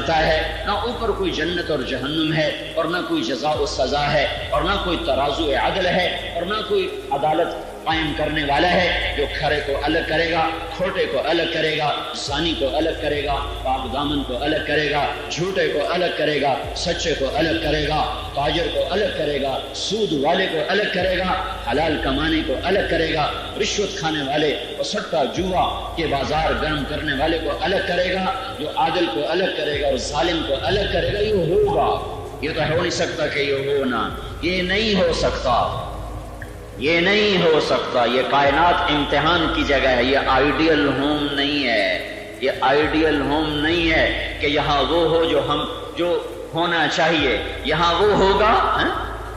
دیتا ہے، نہ اوپر کوئی جنت اور جہنم ہے، اور نہ کوئی جزا و سزا ہے، اور نہ کوئی ترازو عدل ہے، اور نہ کوئی عدالت قائم کرنے والا ہے جو کھرے کو الگ کرے گا، کھوٹے کو الگ کرے گا، زانی کو الگ کرے گا، پاک دامن کو الگ کرے گا، جھوٹے کو الگ کرے گا، سچے کو الگ کرے گا، تاجر کو الگ کرے گا، سود والے کو الگ کرے گا، حلال کمانے کو الگ کرے گا، رشوت کھانے والے اور سٹا جوا کے بازار گرم کرنے والے کو الگ کرے گا، جو عادل کو الگ کرے گا اور ظالم کو الگ کرے گا۔ یہ ہوگا، یہ تو ہو نہیں سکتا کہ یہ ہونا، یہ نہیں ہو سکتا، یہ نہیں ہو سکتا۔ یہ کائنات امتحان کی جگہ ہے، یہ آئیڈیل ہوم نہیں ہے، یہ آئیڈیل ہوم نہیں ہے کہ یہاں وہ ہو جو ہونا چاہیے، یہاں وہ ہوگا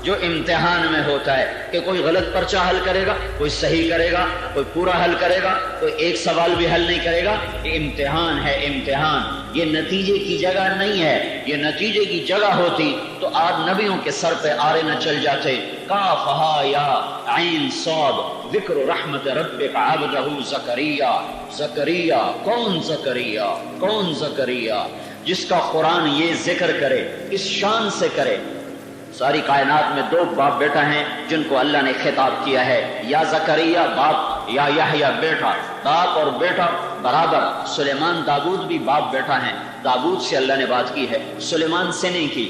جو امتحان میں ہوتا ہے کہ کوئی غلط پرچہ حل کرے گا، کوئی صحیح کرے گا، کوئی پورا حل کرے گا، کوئی ایک سوال بھی حل نہیں کرے گا۔ یہ امتحان ہے، امتحان، یہ نتیجے کی جگہ نہیں ہے۔ یہ نتیجے کی جگہ ہوتی تو آج نبیوں کے سر پہ آرے نہ چل جاتے۔ کاف ہا یا عین صاد ذکر رحمت ربک عبدہ زکریا۔ زکریا کون؟ زکریا کون؟ زکریا جس کا قرآن یہ ذکر کرے، اس شان سے کرے۔ ساری کائنات میں دو باپ بیٹا ہیں جن کو اللہ نے خطاب کیا ہے، یا زکریا باپ، یا یحییٰ بیٹا۔ باپ اور بیٹا برابر۔ سلیمان داؤد بھی باپ بیٹا ہیں، داؤد سے اللہ نے بات کی ہے، سلیمان سے نہیں کی۔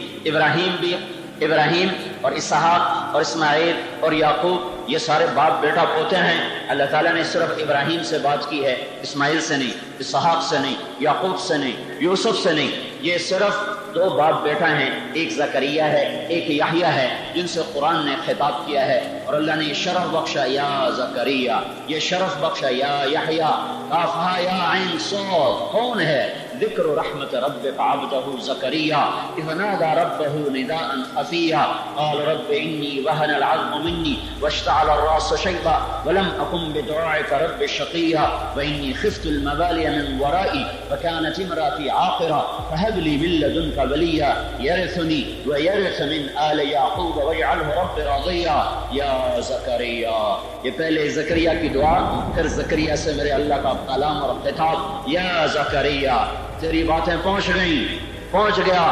ابراہیم اور اسحاق اور اسماعیل اور یعقوب یہ سارے باپ بیٹا پوتے ہیں۔ اللہ تعالیٰ نے صرف ابراہیم سے بات کی ہے، اسماعیل سے نہیں، اسحاق سے نہیں، یعقوب سے نہیں، یوسف سے نہیں۔ یہ صرف دو باپ بیٹا ہیں، ایک زکریا ہے، ایک یحییٰ ہے، جن سے قرآن نے خطاب کیا ہے۔ اور اللہ نے یہ شرف بخشا، یا زکریا، یہ شرف بخشا، یا یحییٰ۔ کاف ہا یا عین صاد کون ہے؟ ذکر رحمت ربک عبدہ زکریا اذ نادى ربه نداء خفيا قال رب اني وهن العظم مني واشتعل الراس شيبا ولم اكن بدعائك رب شقيا واني خفت الموالي من ورائي وكانت امراتي عاقرا فهب لي من لدنك وليا يرثني ويرث من آل يعقوب واجعله رب رضيا۔ یا زکریا، یہ پہلے زکریا کی دعا، پھر زکریا سے میرے اللہ کا کلام اور خطاب۔ یا زکریا، تیری باتیں پہنچ گئیں، پہنچ گیا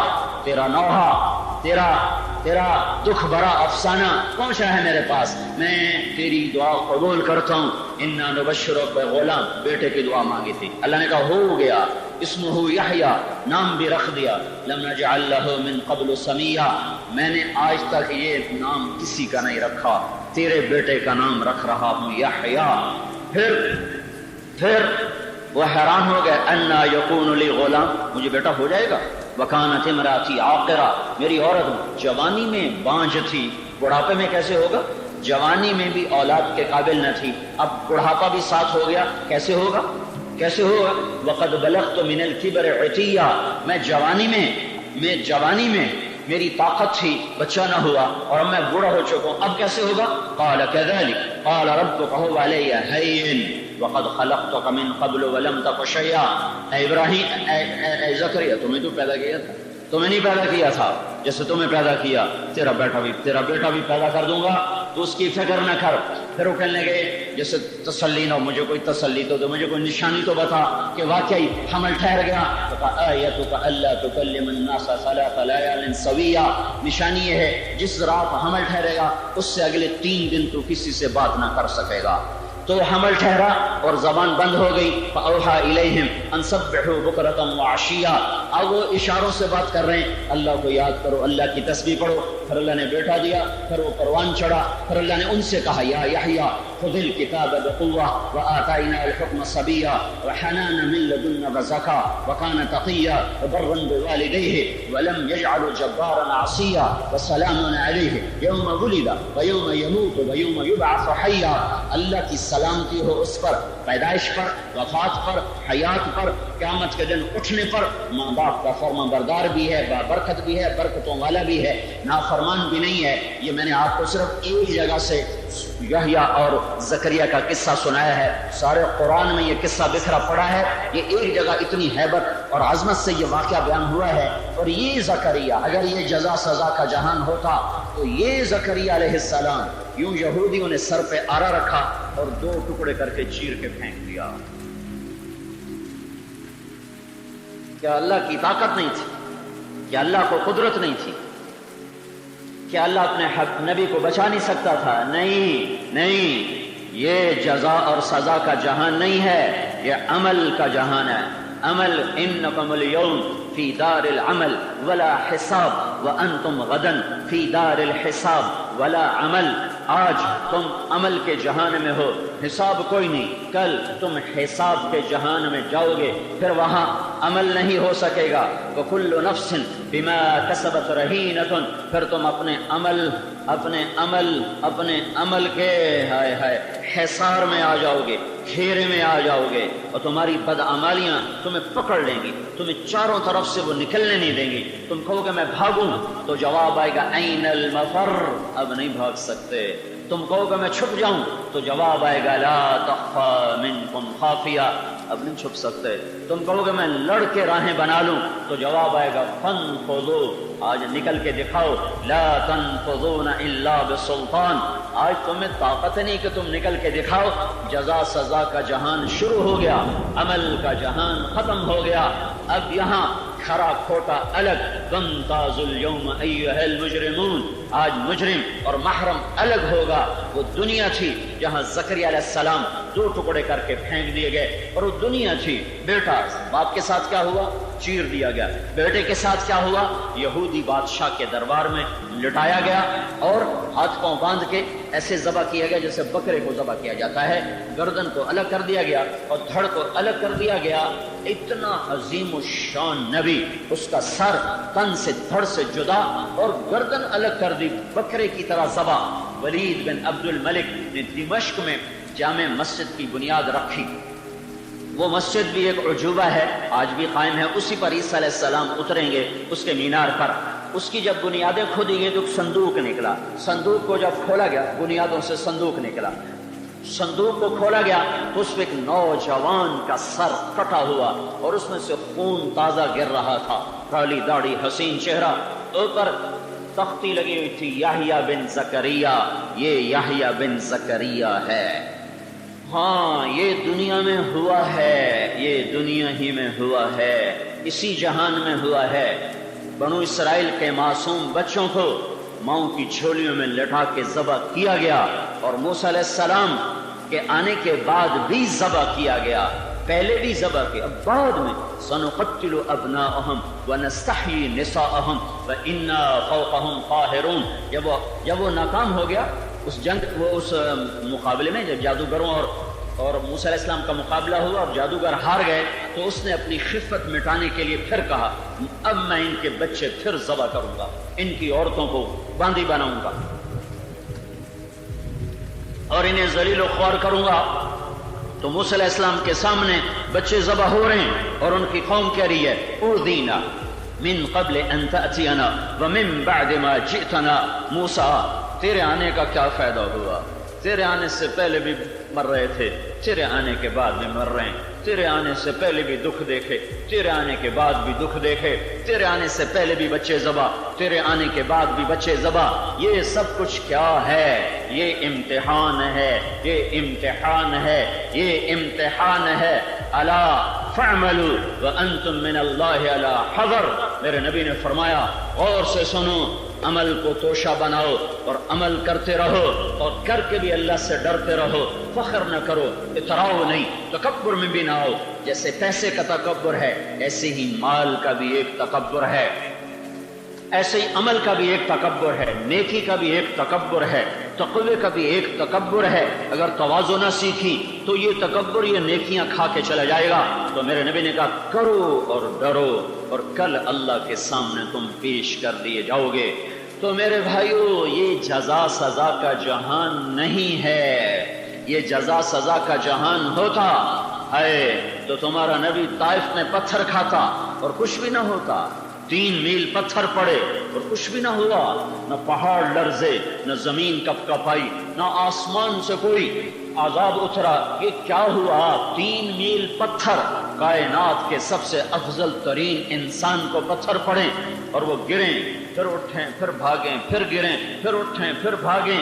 تیرا نوحہ، تیرا دکھ بھرا افسانہ پہنچا ہے میرے پاس، میں تیری دعا قبول کرتا ہوں۔ انا نبشرک بغلام، بیٹے کی دعا مانگی تھی، اللہ نے کہا ہو گیا۔ اسمہ یحییٰ، نام بھی رکھ دیا۔ لم نجعل لہ من قبل سمیا، میں نے آج تک یہ نام کسی کا نہیں رکھا، تیرے بیٹے کا نام رکھ رہا ہوں، یحییٰ۔ پھر وہ حیران ہو گئے، انا یکون لی غلام، مجھے بیٹا ہو جائے گا؟ وکانت امراتی عاقرہ، میری عورت جوانی میں بانجھ تھی، بڑھاپے میں کیسے ہوگا؟ جوانی میں بھی اولاد کے قابل نہ تھی، اب بڑھاپا بھی ساتھ ہو گیا، کیسے ہوگا؟ وقد بلغت من الکبر عتیہ، میں جوانی میں میری طاقت تھی، بچہ نہ ہوا، اور اب میں بوڑھا ہو چکا ہوں، اب کیسے ہوگا؟ قال كذلك قال ربك هو علي هين وقد خلقتك من قبل ولم تك شيئا۔ اے ابراہیم، اے زکریا، تمہیں تو پیدا کیا تھا، تمہیں نہیں پیدا کیا تھا، جیسے تمہیں پیدا کیا تیرا بیٹا بھی پیدا کر دوں گا، تو اس کی فکر نہ کر۔ پھر وہ کہنے لگے جیسے تسلی نہ ہو، مجھے کوئی تسلی تو دو، مجھے کوئی نشانی تو بتا کہ واقعی حمل ٹھہر گیا۔ تو کہا آیتک الا تکلم الناس ثلاث لیال سویا، نشانی یہ ہے جس رات حمل ٹھہرے گا اس سے اگلے 3 دن تو کسی سے بات نہ کر سکے گا۔ تو حمل ٹھہرا اور زبان بند ہو گئی۔ فأوحى إليهم أن سبحوا بكرة وعشيا، اب وہ اشاروں سے بات کر رہے ہیں، اللہ کو یاد کرو، اللہ کی تسبیح پڑھو۔ پھر اللہ نے بیٹا دیا، پھر وہ پروان چڑھا، پھر اللہ نے ان سے کہا یا یحییٰ خذ الکتاب بقوة وآتیناہ الحکم صبیا وحنانا من لدنا وزکا وکان تقیا وبرا بوالدیہ ولم یجعل جبارا عصیا وسلام علیہ یوم ولد ویوم یموت ویوم یبعث حیا۔ اللہ کی سلامتی ہو اس پر، پیدائش پر، وفات پر، حیات پر، قیامت کے دن اٹھنے پر۔ ماں باپ کا فرما بردار بھی ہے، بابرکت بھی ہے، برکتوں والا بھی ہے، نافرمان بھی نہیں ہے۔ یہ میں نے آپ کو صرف ایک جگہ سے یحییٰ اور زکریا کا قصہ سنایا ہے، سارے قرآن میں یہ قصہ بکھرا پڑا ہے۔ یہ ایک جگہ اتنی ہیبت اور عظمت سے یہ واقعہ بیان ہوا ہے۔ اور یہ زکریا، اگر یہ جزا سزا کا جہان ہوتا تو یہ زکریا علیہ السلام یوں یہودیوں نے سر پہ آرا رکھا اور 2 ٹکڑے کر کے چیر کے پھینک دیا۔ کیا اللہ کی طاقت نہیں تھی؟ کہ اللہ کو قدرت نہیں تھی؟ کہ اللہ اپنے حق نبی کو بچا نہیں سکتا تھا؟ نہیں، یہ جزا اور سزا کا جہان نہیں ہے، یہ عمل کا جہان ہے۔ عمل، انکم اليوم فی دار العمل ولا حساب وانتم غدا فی دار الحساب ولا عمل۔ آج تم عمل کے جہان میں ہو، حساب کوئی نہیں، کل تم حساب کے جہان میں جاؤ گے، پھر وہاں عمل نہیں ہو سکے گا۔ وکل نفس بما کسبت رہینۃ، پھر تم اپنے عمل کے حصار میں آ جاؤ گے، گھیرے میں آ جاؤ گے، اور تمہاری بدعمالیاں تمہیں پکڑ لیں گی، تمہیں چاروں طرف سے وہ نکلنے نہیں دیں گی۔ تم کہو کہ میں بھاگوں، تو جواب آئے گا این المفر، اب نہیں بھاگ سکتے۔ تم کہو کہ میں چھپ جاؤں، تو جواب آئے گا لا تخفى منکم خافیہ، اب نہیں چھپ سکتے۔ تم کہو کہ میں لڑ کے راہیں بنا لوں، تو جواب آئے گا فانفذوا، آج نکل کے دکھاؤ، لا تنفذون الا بسلطان، آج تمہیں طاقت نہیں کہ تم نکل کے دکھاؤ۔ جزا سزا کا جہان شروع ہو گیا، عمل کا جہان ختم ہو گیا۔ اب یہاں کھرا کھوٹا الگ، وامتازوا اليوم ایھا المجرمون، آج مجرم اور محرم الگ ہوگا۔ وہ دنیا تھی جہاں زکریا علیہ السلام 2 ٹکڑے کر کے پھینک دیے گئے، اور وہ دنیا تھی، بیٹا باپ کے ساتھ کیا ہوا؟ چیر دیا گیا۔ بیٹے کے ساتھ کیا ہوا؟ یہودی بادشاہ کے دربار میں لٹایا گیا اور ہاتھ پاؤں باندھ کے ایسے ذبح کیا گیا جیسے بکرے کو ذبح کیا جاتا ہے۔ گردن کو الگ کر دیا گیا اور دھڑ کو الگ کر دیا گیا۔ اتنا عظیم الشان نبی، اس کا سر تن سے دھڑ سے جدا اور گردن الگ کر دی، بکرے کی طرح ذبح۔ ولید بن عبد الملک نے دمشق میں جامع مسجد کی بنیاد رکھی۔ وہ مسجد بھی ایک عجوبہ ہے، آج بھی قائم ہے، اسی پر عیسیٰ علیہ السلام اتریں گے، اس کے مینار پر۔ اس کی جب بنیادیں کھودی گئی تو ایک صندوق نکلا، صندوق کو جب کھولا گیا، بنیادوں سے صندوق نکلا، صندوق کو کھولا گیا تو اس میں ایک نوجوان کا سر کٹا ہوا اور اس میں سے خون تازہ گر رہا تھا، کالی داڑھی، حسین چہرہ، اوپر تختی لگی ہوئی تھی، یحییٰ بن زکریا، یہ یحییٰ بن زکریا ہے۔ ہاں، یہ دنیا میں ہوا ہے، یہ دنیا ہی میں ہوا ہے، اسی جہان میں ہوا ہے۔ بنو اسرائیل کے معصوم بچوں کو ماؤں کی جھولیوں میں لٹا کے ذبح کیا گیا، اور موسیٰ علیہ السلام کے آنے کے بعد بھی ذبح کیا گیا، پہلے بھی ذبح کیا، اب بعد میں سنقتل ابناءہم ونستحیی نساءہم وإنا فوقہم قاہرون۔ جب وہ ناکام ہو گیا اس جنگ، وہ اس مقابلے میں جب جادوگروں اور موسیٰ علیہ السلام کا مقابلہ ہوا اور جادوگر ہار گئے، تو اس نے اپنی خفت مٹانے کے لیے پھر کہا اب میں ان کے بچے پھر ذبح کروں گا، ان کی عورتوں کو باندی بناؤں گا اور انہیں ذلیل و خوار کروں گا۔ تو موسیٰ علیہ السلام کے سامنے بچے ذبح ہو رہے ہیں اور ان کی قوم کہہ رہی ہے اوذینا من قبل ان تأتینا ومن بعد ما جئتنا موسیٰ، تیرے آنے کا کیا فائدہ ہوا؟ تیرے آنے سے پہلے بھی مر رہے تھے، تیرے آنے کے بعد بھی مر رہے ہیں، تیرے آنے سے پہلے بھی دکھ دیکھے، تیرے آنے کے بعد بھی دکھ دیکھے، تیرے آنے سے پہلے بھی بچے ذبح، تیرے آنے کے بعد بھی بچے ذبح۔ یہ سب کچھ کیا ہے؟ یہ امتحان ہے، یہ امتحان ہے، یہ امتحان ہے۔ الا فاعملوا وانتم من اللہ علی حذر، میرے نبی نے فرمایا غور سے سنو، عمل کو توشہ بناؤ اور عمل کرتے رہو، اور کر کے بھی اللہ سے ڈرتے رہو، فخر نہ کرو، اتراؤ نہیں، تکبر میں بھی نہ آؤ۔ جیسے پیسے کا تکبر ہے ایسے ہی مال کا بھی ایک تکبر ہے، ایسے ہی عمل کا بھی ایک تکبر ہے، نیکی کا بھی ایک تکبر ہے، تقوی کا بھی ایک تکبر ہے۔ اگر تواضع نہ سیکھی تو یہ تکبر، یہ نیکیاں کھا کے چلا جائے گا۔ تو میرے نبی نے کہا کرو اور ڈرو، اور کل اللہ کے سامنے تم پیش کر دیے جاؤ گے۔ تو میرے بھائیو، یہ جزا سزا کا جہان نہیں ہے۔ یہ جزا سزا کا جہان ہوتا ہے تو تمہارا نبی طائف میں پتھر کھاتا اور کچھ بھی نہ ہوتا، 3 میل پتھر پڑے اور کچھ بھی نہ ہوا، نہ پہاڑ لرزے، نہ زمین کپ کپائی، نہ آسمان سے کوئی عذاب اترا۔ یہ کیا ہوا؟ 3 میل پتھر، کائنات کے سب سے افضل ترین انسان کو پتھر پڑے اور وہ گریں، پھر اٹھیں، پھر بھاگیں، پھر گریں، پھر اٹھیں، پھر بھاگیں،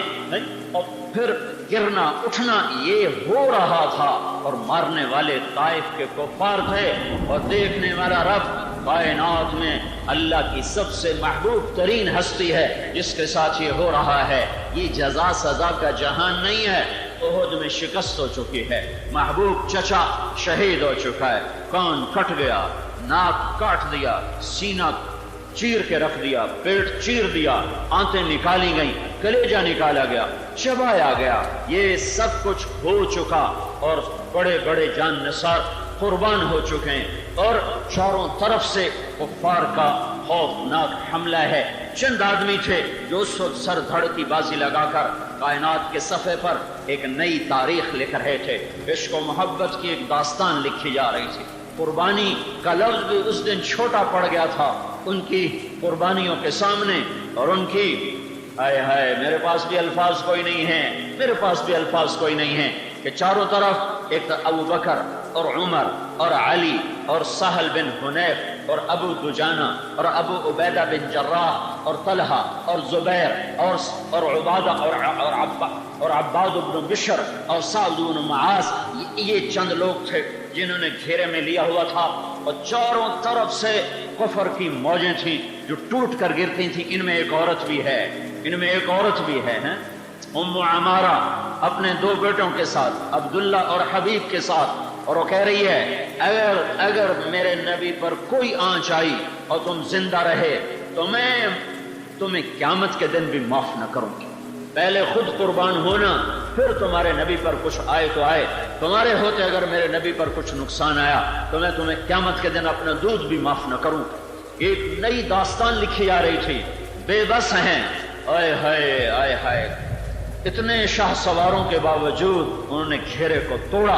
اور پھر گرنا اٹھنا یہ ہو رہا تھا، اور مارنے والے طائف کے کفار تھے اور دیکھنے والا رب کائنات میں اللہ کی سب سے محبوب ترین ہستی ہے جس کے ساتھ یہ ہو رہا ہے. یہ جزا سزا کا جہان نہیں ہے. احد میں شکست ہو چکی ہے، محبوب چچا شہید ہو چکا ہے، کان کٹ گیا، ناک کاٹ دیا، سینہ چیر کے رکھ دیا، پیٹ چیر دیا، آنتیں نکالی گئیں، کلیجہ نکالا گیا، چبایا گیا. یہ سب کچھ ہو چکا اور بڑے بڑے جان نثار قربان ہو چکے ہیں اور چاروں طرف سے کفار کا خوفناک حملہ ہے. چند آدمی تھے جو اس وقت سر دھڑ کی بازی لگا کر کائنات کے صفحے پر ایک نئی تاریخ لکھ رہے تھے. عشق و محبت کی ایک داستان لکھی جا رہی تھی. قربانی کا لفظ بھی اس دن چھوٹا پڑ گیا تھا ان کی قربانیوں کے سامنے، اور ان کی ہائے ہائے میرے پاس بھی الفاظ کوئی نہیں ہیں، میرے پاس بھی الفاظ کوئی نہیں ہیں کہ چاروں طرف ایک ابو بکر اور عمر اور علی اور سہل بن حنیف اور ابو دجانہ اور ابو عبیدہ بن جراح اور طلحہ اور زبیر اور عبادہ اور عباد بن بشر اور سعد بن معاذ. یہ چند لوگ تھے جنہوں نے گھیرے میں لیا ہوا تھا اور چاروں طرف سے کفر کی موجیں تھیں جو ٹوٹ کر گرتی تھیں. ان میں ایک عورت بھی ہے، ان میں ایک عورت بھی ہے ام عمارہ اپنے 2 بیٹوں کے ساتھ، عبداللہ اور حبیب کے ساتھ، اور وہ کہہ رہی ہے اگر میرے نبی پر کوئی آنچ آئی اور تم زندہ رہے تو میں تمہیں قیامت کے دن بھی معاف نہ کروں گی. پہلے خود قربان ہونا، پھر تمہارے نبی پر کچھ آئے تو آئے. تمہارے ہوتے اگر میرے نبی پر کچھ نقصان آیا تو میں تمہیں قیامت کے دن اپنا دودھ بھی معاف نہ کروں. ایک نئی داستان لکھی جا رہی تھی. بے بس ہیں، آئے ہائے آئے ہائے. اتنے شاہ سواروں کے باوجود انہوں نے گھیرے کو توڑا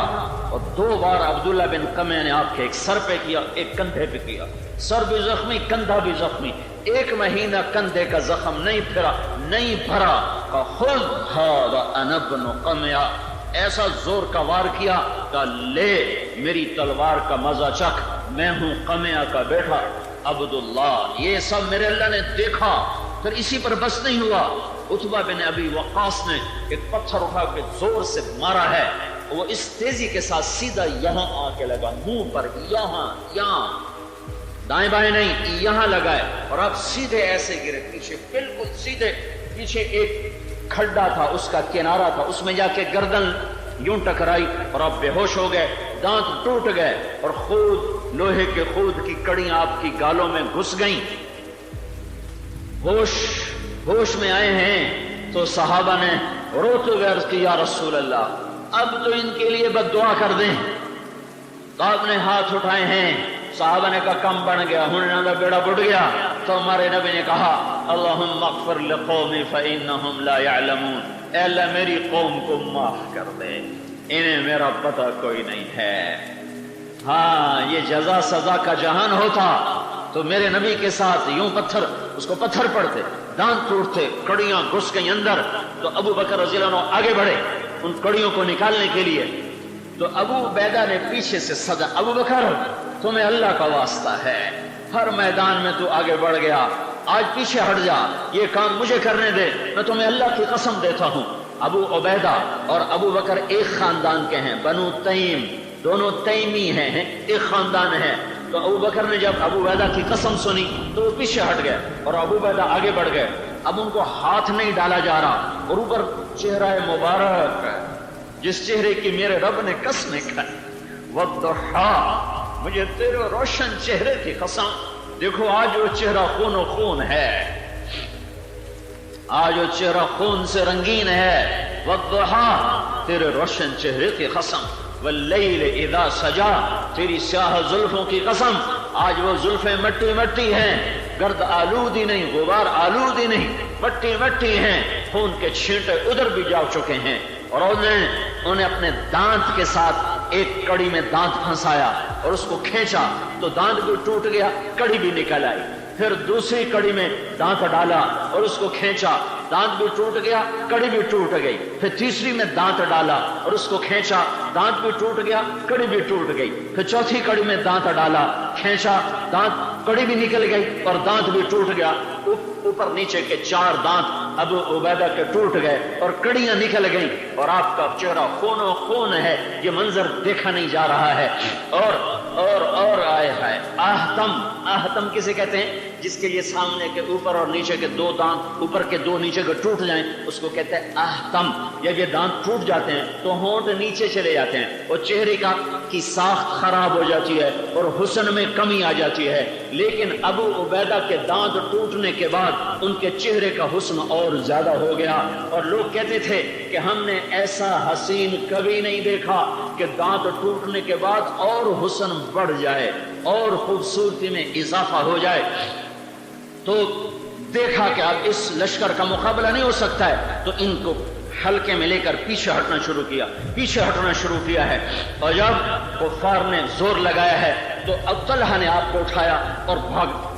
اور 2 بار عبداللہ بن قمع نے آپ کے ایک سر پہ کیا، ایک کندھے پہ کیا. سر بھی زخمی، کندھا بھی زخمی. 1 مہینہ کندھے کا زخم نہیں پھرا، نہیں بھرا. خود ھذا انا ابن قمع، ایسا زور کا وار کیا کہ لے میری تلوار کا مزہ چکھ، میں ہوں قمع کا بیٹا عبداللہ. یہ سب میرے اللہ نے دیکھا. پھر اسی پر بس نہیں ہوا، عتبہ بن ابی وقاص نے ایک پتھر اٹھا کے زور سے مارا ہے. وہ اس تیزی کے ساتھ سیدھا یہاں آ کے لگا، منہ پر، یہاں دائیں بائیں نہیں، یہاں لگائے اور آپ سیدھے ایسے گرے پیچھے، بالکل سیدھے پیچھے. ایک کھڈا تھا، اس کا کنارہ تھا، اس میں جا کے گردن یوں ٹکرائی اور آپ بے ہوش ہو گئے. دانت ٹوٹ گئے اور خود لوہے کے خود کی کڑیاں آپ کی گالوں میں گھس گئیں. ہوش میں آئے ہیں تو صحابہ نے روتے ہوئے عرض کی، یا رسول اللہ اب تو ان کے لیے بد دعا کر دیں. تو آپ نے ہاتھ اٹھائے ہیں. صحابہ نے کہا کم بن گیا، ہن کا بیڑا بڑھ گیا. تو ہمارے نبی نے کہا اللہم اغفر لقومی فإنہم لا یعلمون، اے اللہ میری قوم کو معاف کر دے، انہیں میرا پتہ کوئی نہیں ہے. ہاں یہ جزا سزا کا جہان ہوتا تو میرے نبی کے ساتھ یوں اس کو پتھر پڑتے، دانت ٹوٹتے، کڑیاں گھس گئی اندر. تو ابو بکر رضی اللہ عنہ آگے بڑھے ان کڑیوں کو نکالنے کے لیے. تو ابو عبیدہ نے پیچھے سے صدا، ابو بکر تمہیں اللہ کا واسطہ ہے، ہر میدان میں تو آگے بڑھ گیا، آج پیچھے ہٹ جا، یہ کام مجھے کرنے دے، میں تمہیں اللہ کی قسم دیتا ہوں. ابو عبیدہ اور ابو بکر ایک خاندان کے ہیں، بنو تیم، دونوں تیمی ہیں، ایک خاندان ہے. تو ابو بکر نے جب ابو عبیدہ کی قسم سنی تو وہ پیچھے ہٹ گئے اور ابو عبیدہ آگے بڑھ گئے. اب ان کو ہاتھ نہیں ڈالا جا رہا اور اوپر چہرہ مبارک، جس چہرے کی میرے رب نے قسمیں کھائی، والضحیٰ، مجھے تیرے روشن چہرے کی قسم. دیکھو آج وہ چہرہ خون و خون ہے، آج وہ چہرہ خون سے رنگین ہے. والضحیٰ، تیرے روشن چہرے کی قسم. واللیل اذا سجا، تیری سیاہ زلفوں کی قسم. آج وہ زلفیں مٹی مٹی ہیں، گرد آلودی نہیں، غبار آلودی نہیں، مٹی مٹی ہیں. خون کے چھینٹے ادھر بھی جا چکے ہیں. اور انہیں اپنے دانت کے ساتھ ایک کڑی میں دانت پھنسایا اور اس کو کھینچا تو دانت بھی ٹوٹ گیا، کڑی بھی نکل آئی. پھر دوسری کڑی میں دانت ڈالا اور اس کو کھینچا، دانت بھی ٹوٹ گیا، کڑی بھی ٹوٹ گئی. پھر تیسری میں دانت ڈالا اور اس کو کھینچا، دانت بھی ٹوٹ گیا، کڑی بھی ٹوٹ گئی. پھر چوتھی کڑی میں دانت ڈالا، کھینچا، دانت، کڑی بھی نکل گئی اور دانت بھی ٹوٹ گیا. اوپر نیچے کے 4 دانت ابو عبیدہ کے ٹوٹ گئے اور کڑیاں نکل گئیں اور آپ کا چہرہ خون و خون ہے. یہ منظر دیکھا نہیں جا رہا ہے. اور اور آئے ہے آہتم. آہتم کسے کہتے ہیں؟ جس کے لیے سامنے کے اوپر اور نیچے کے دو دانت، اوپر کے دو نیچے کے ٹوٹ جائیں، اس کو کہتے ہیں آہتم. یا یہ دانت ٹوٹ جاتے ہیں تو ہونٹ نیچے چلے جاتے ہیں اور چہرے کی ساخت خراب ہو جاتی ہے اور حسن میں کمی آ جاتی ہے. لیکن ابو عبیدہ کے دانت ٹوٹنے کے بعد ان کے چہرے کا حسن اور زیادہ ہو گیا، اور لوگ کہتے تھے کہ ہم نے ایسا حسین کبھی نہیں دیکھا کہ دانت ٹوٹنے کے بعد اور حسن بڑھ جائے اور خوبصورتی میں اضافہ ہو جائے. تو دیکھا کہ اب اس لشکر کا مقابلہ نہیں ہو سکتا ہے، تو ان کو حلقے میں لے کر پیچھے ہٹنا شروع کیا ہے. اور جب کفار نے زور لگایا ہے تو اب طلحہ نے آپ کو اٹھایا اور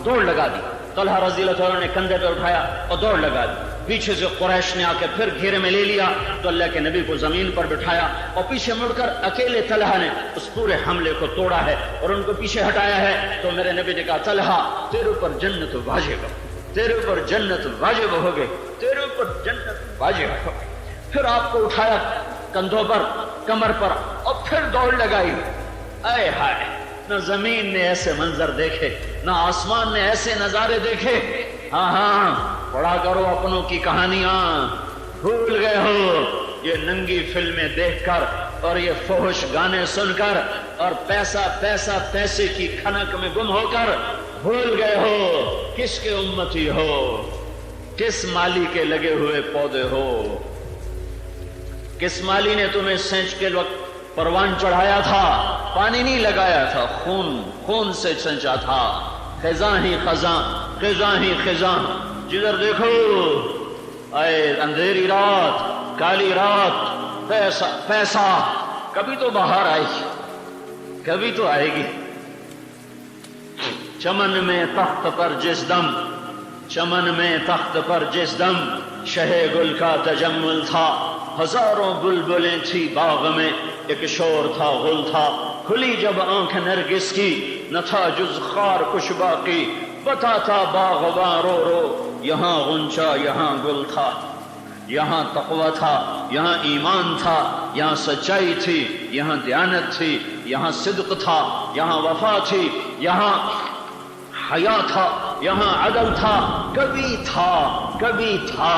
دوڑ لگا دی. طلحہ رضی اللہ عنہ نے کندھے پہ اٹھایا اور دوڑ لگا دی. پیچھے سے قریش نے آ کے پھر گھیرے میں لے لیا تو اللہ کے نبی کو زمین پر بٹھایا اور پیچھے مڑ کر اکیلے طلحہ نے اس پورے حملے کو توڑا ہے اور ان کو پیچھے ہٹایا ہے. تو میرے نبی نے کہا طلحہ تیرے اوپر جنت واجب ہے، تیرے اوپر جنت واجب ہو گئی، تیرے اوپر جنت واجب ہو گئی. پھر آپ کو اٹھایا کندھوں پر، کمر پر، اور پھر دوڑ لگائی. اے ہائے، نہ زمین نے ایسے منظر دیکھے، نہ آسمان نے ایسے نظارے دیکھے. ہاں پڑھا کرو اپنوں کی کہانیاں، بھول گئے ہو یہ ننگی فلمیں دیکھ کر اور یہ فحش گانے سن کر اور پیسے کی کھنک میں گم ہو کر. بھول گئے ہو کس کے امتی ہو، کس مالی کے لگے ہوئے پودے ہو. کس مالی نے تمہیں سینچ کے وقت پروان چڑھایا تھا، پانی نہیں لگایا تھا، خون سے سینچا تھا. خزاں ہی خزاں، جدھر دیکھو اے اندھیری رات، کالی رات، پیسہ. کبھی تو باہر آئے گی، کبھی تو آئے گی. چمن میں تخت پر جس دم شہ گل کا تجمل تھا. ہزاروں بلبلیں تھی باغ میں، ایک شور تھا غل تھا. کھلی جب آنکھ نرگس کی نہ تھا جز خار کچھ باقی. پتا تھا باغباں رو رو، یہاں غنچہ یہاں گل تھا. یہاں تقوی تھا، یہاں ایمان تھا، یہاں سچائی تھی، یہاں دیانت تھی، یہاں صدق تھا، یہاں وفا تھی، یہاں حیا تھا، یہاں عدل تھا. کبھی تھا.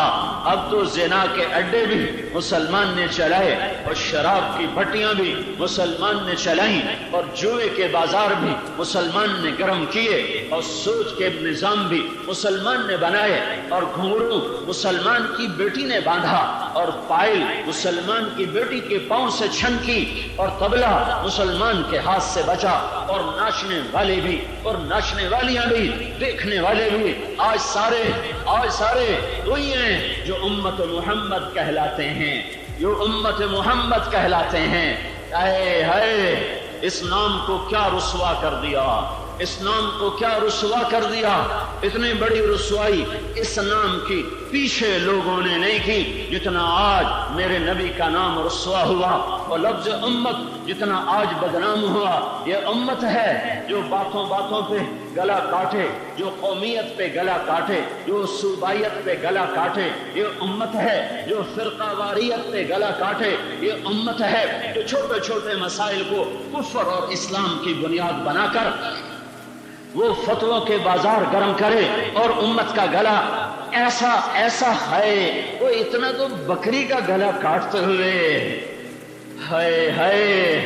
اب تو زنا کے اڈے بھی مسلمان نے چلائے اور شراب کی بھٹیاں بھی مسلمان نے چلائیں اور جوئے کے بازار بھی مسلمان نے گرم کیے اور سود کے نظام بھی مسلمان نے بنائے اور گھنگرو مسلمان کی بیٹی نے باندھا اور پائل مسلمان کی بیٹی کے پاؤں سے چھنکی اور طبلہ مسلمان کے ہاتھ سے بچا. اور ناچنے والے بھی اور ناچنے والیاں بھی، دیکھنے والے بھی آج سارے وہی ہیں جو امت محمد کہلاتے ہیں. اے ہائے، اس نام کو کیا رسوا کر دیا، اس نام کو کیا رسوا کر دیا. اتنی بڑی رسوائی اس نام کی پیچھے لوگوں نے نہیں کی جتنا آج میرے نبی کا نام رسوا ہوا. اور لفظ امت جتنا آج بدنام ہوا، یہ امت ہے جو باتوں پہ گلا کاٹے، جو قومیت پہ گلا کاٹے، جو صوبائیت پہ گلا کاٹے. یہ امت ہے جو فرقہ واریت پہ گلا کاٹے. یہ امت ہے جو چھوٹے چھوٹے مسائل کو کفر اور اسلام کی بنیاد بنا کر وہ فتووں کے بازار گرم کرے. اور امت کا گلا ایسا ہے، وہ اتنا تو بکری کا گلا کاٹتے ہوئے، ہائے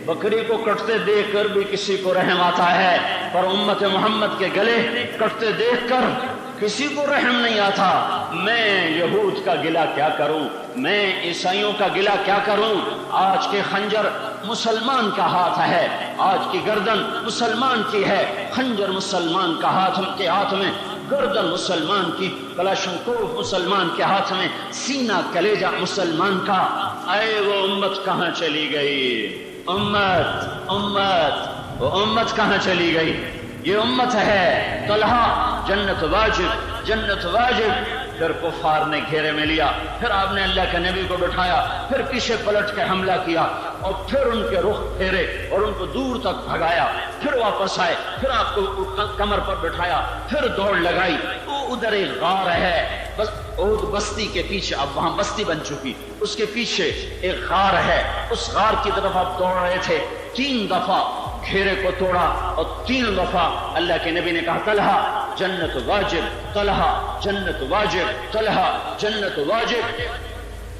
بکری کو کٹتے دیکھ کر بھی کسی کو رحم آتا ہے، پر امت محمد کے گلے کٹتے دیکھ کر کسی کو رحم نہیں آتا. میں یہود کا گلہ کیا کروں، میں عیسائیوں کا گلہ کیا کروں. آج کے خنجر مسلمان کا ہاتھ ہے، آج کی گردن مسلمان کی ہے، خنجر مسلمان کا ہاتھ میں، گردن مسلمان کی، کلاشنکوف مسلمان کے ہاتھ میں، سینہ کلیجہ مسلمان کا. اے وہ امت کہاں چلی گئی؟ وہ امت کہاں چلی گئی؟ یہ امت ہے. طلحہ جنت واجب. پھر کفار نے گھیرے میں لیا، پھر آپ نے اللہ کے نبی کو بٹھایا، پھر پیچھے پلٹ کے حملہ کیا اور پھر ان کے رخ پھیرے اور ان کو دور تک بھگایا. پھر واپس آئے، پھر آپ کو کمر پر بٹھایا، پھر دوڑ لگائی. وہ ادھر ایک غار ہے، بس اود بستی کے پیچھے، اب وہاں بستی بن چکی، اس کے پیچھے ایک غار ہے. اس غار کی طرف آپ دوڑ رہے تھے. 3 دفعہ گھیرے کو توڑا اور 3 دفعہ اللہ کے نبی نے کہا طلحہ جنت واجب، طلحہ جنت واجب، طلحہ جنت واجب۔